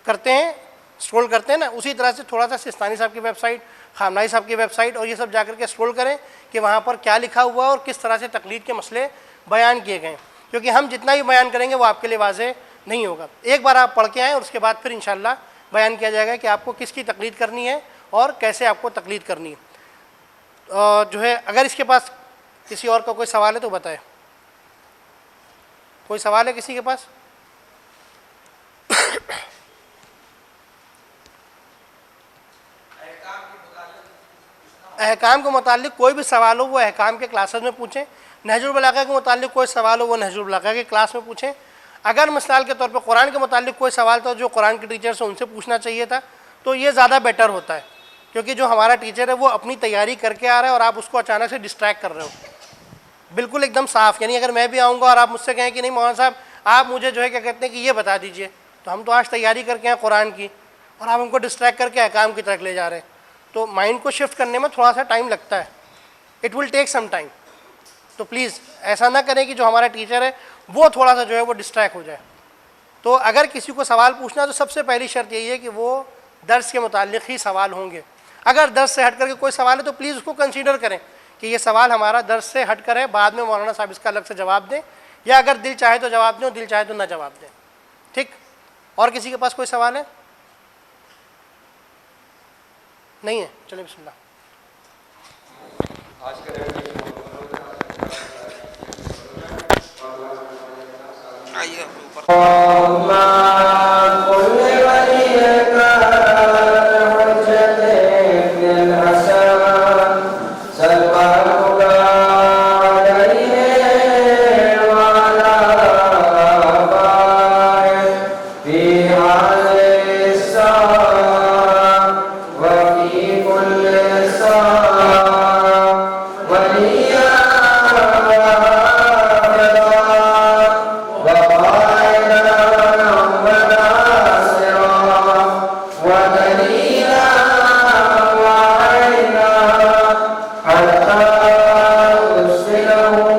کرتے ہیں، اسکرول کرتے ہیں نا، اسی طرح سے تھوڑا سا سستانی صاحب کی ویب سائٹ، خامنائی صاحب کی ویب سائٹ اور یہ سب جا کر کے اسکرول کریں کہ وہاں پر کیا لکھا ہوا ہے اور کس طرح سے تقلید کے مسئلے بیان کیے گئے ہیں، کیونکہ ہم جتنا ہی بیان کریں گے وہ آپ کے لیے واضح نہیں ہوگا۔ ایک بار آپ پڑھ کے آئیں اور اس کے بعد پھر انشاءاللہ بیان کیا جائے گا کہ آپ کو کس کی تقلید کرنی ہے اور کیسے آپ کو تقلید کرنی ہے۔ جو ہے اگر اس کے پاس کسی اور کا کوئی سوال ہے تو بتائے۔ کوئی سوال ہے کسی کے پاس؟ احکام کے متعلق کوئی بھی سوال ہو وہ احکام کے کلاسز میں پوچھیں، نہج البلاغہ کے متعلق کوئی سوال ہو وہ نہج البلاغہ کے کلاس میں پوچھیں۔ اگر مثال کے طور پہ قرآن کے متعلق کوئی سوال تھا جو قرآن کے ٹیچر سے ان سے پوچھنا چاہیے تھا تو یہ زیادہ بیٹر ہوتا ہے، کیونکہ جو ہمارا ٹیچر ہے وہ اپنی تیاری کر کے آ رہا ہے اور آپ اس کو اچانک سے ڈسٹریکٹ کر رہے ہو، بالکل ایک دم صاف۔ یعنی اگر میں بھی آؤں گا اور آپ مجھ سے کہیں کہ نہیں مولانا صاحب آپ مجھے جو ہے کیا کہتے ہیں کہ یہ بتا دیجئے، تو ہم تو آج تیاری کر کے ہیں قرآن کی اور آپ ہم کو ڈسٹریکٹ کر کے احکام کی طرف لے جا رہے ہیں، تو مائنڈ کو شفٹ کرنے میں تھوڑا سا ٹائم لگتا ہے، it will take some time. تو پلیز ایسا نہ کریں کہ جو ہمارا ٹیچر ہے وہ تھوڑا سا جو ہے وہ ڈسٹریکٹ ہو جائے۔ تو اگر کسی کو سوال پوچھنا ہے تو سب سے پہلی شرط یہی ہے کہ وہ درس کے متعلق ہی سوال ہوں گے۔ اگر درس سے ہٹ کر کے کوئی سوال ہے تو پلیز اس کو کنسیڈر کریں کہ یہ سوال ہمارا درس سے ہٹ کر ہے، بعد میں مولانا صاحب اس کا الگ سے جواب دیں، یا اگر دل چاہے تو جواب دیں اور دل چاہے تو نہ جواب دیں۔ ٹھیک، اور کسی کے پاس کوئی سوال ہے؟ نہیں ہے، چلیں بسم اللہ۔ سلمان له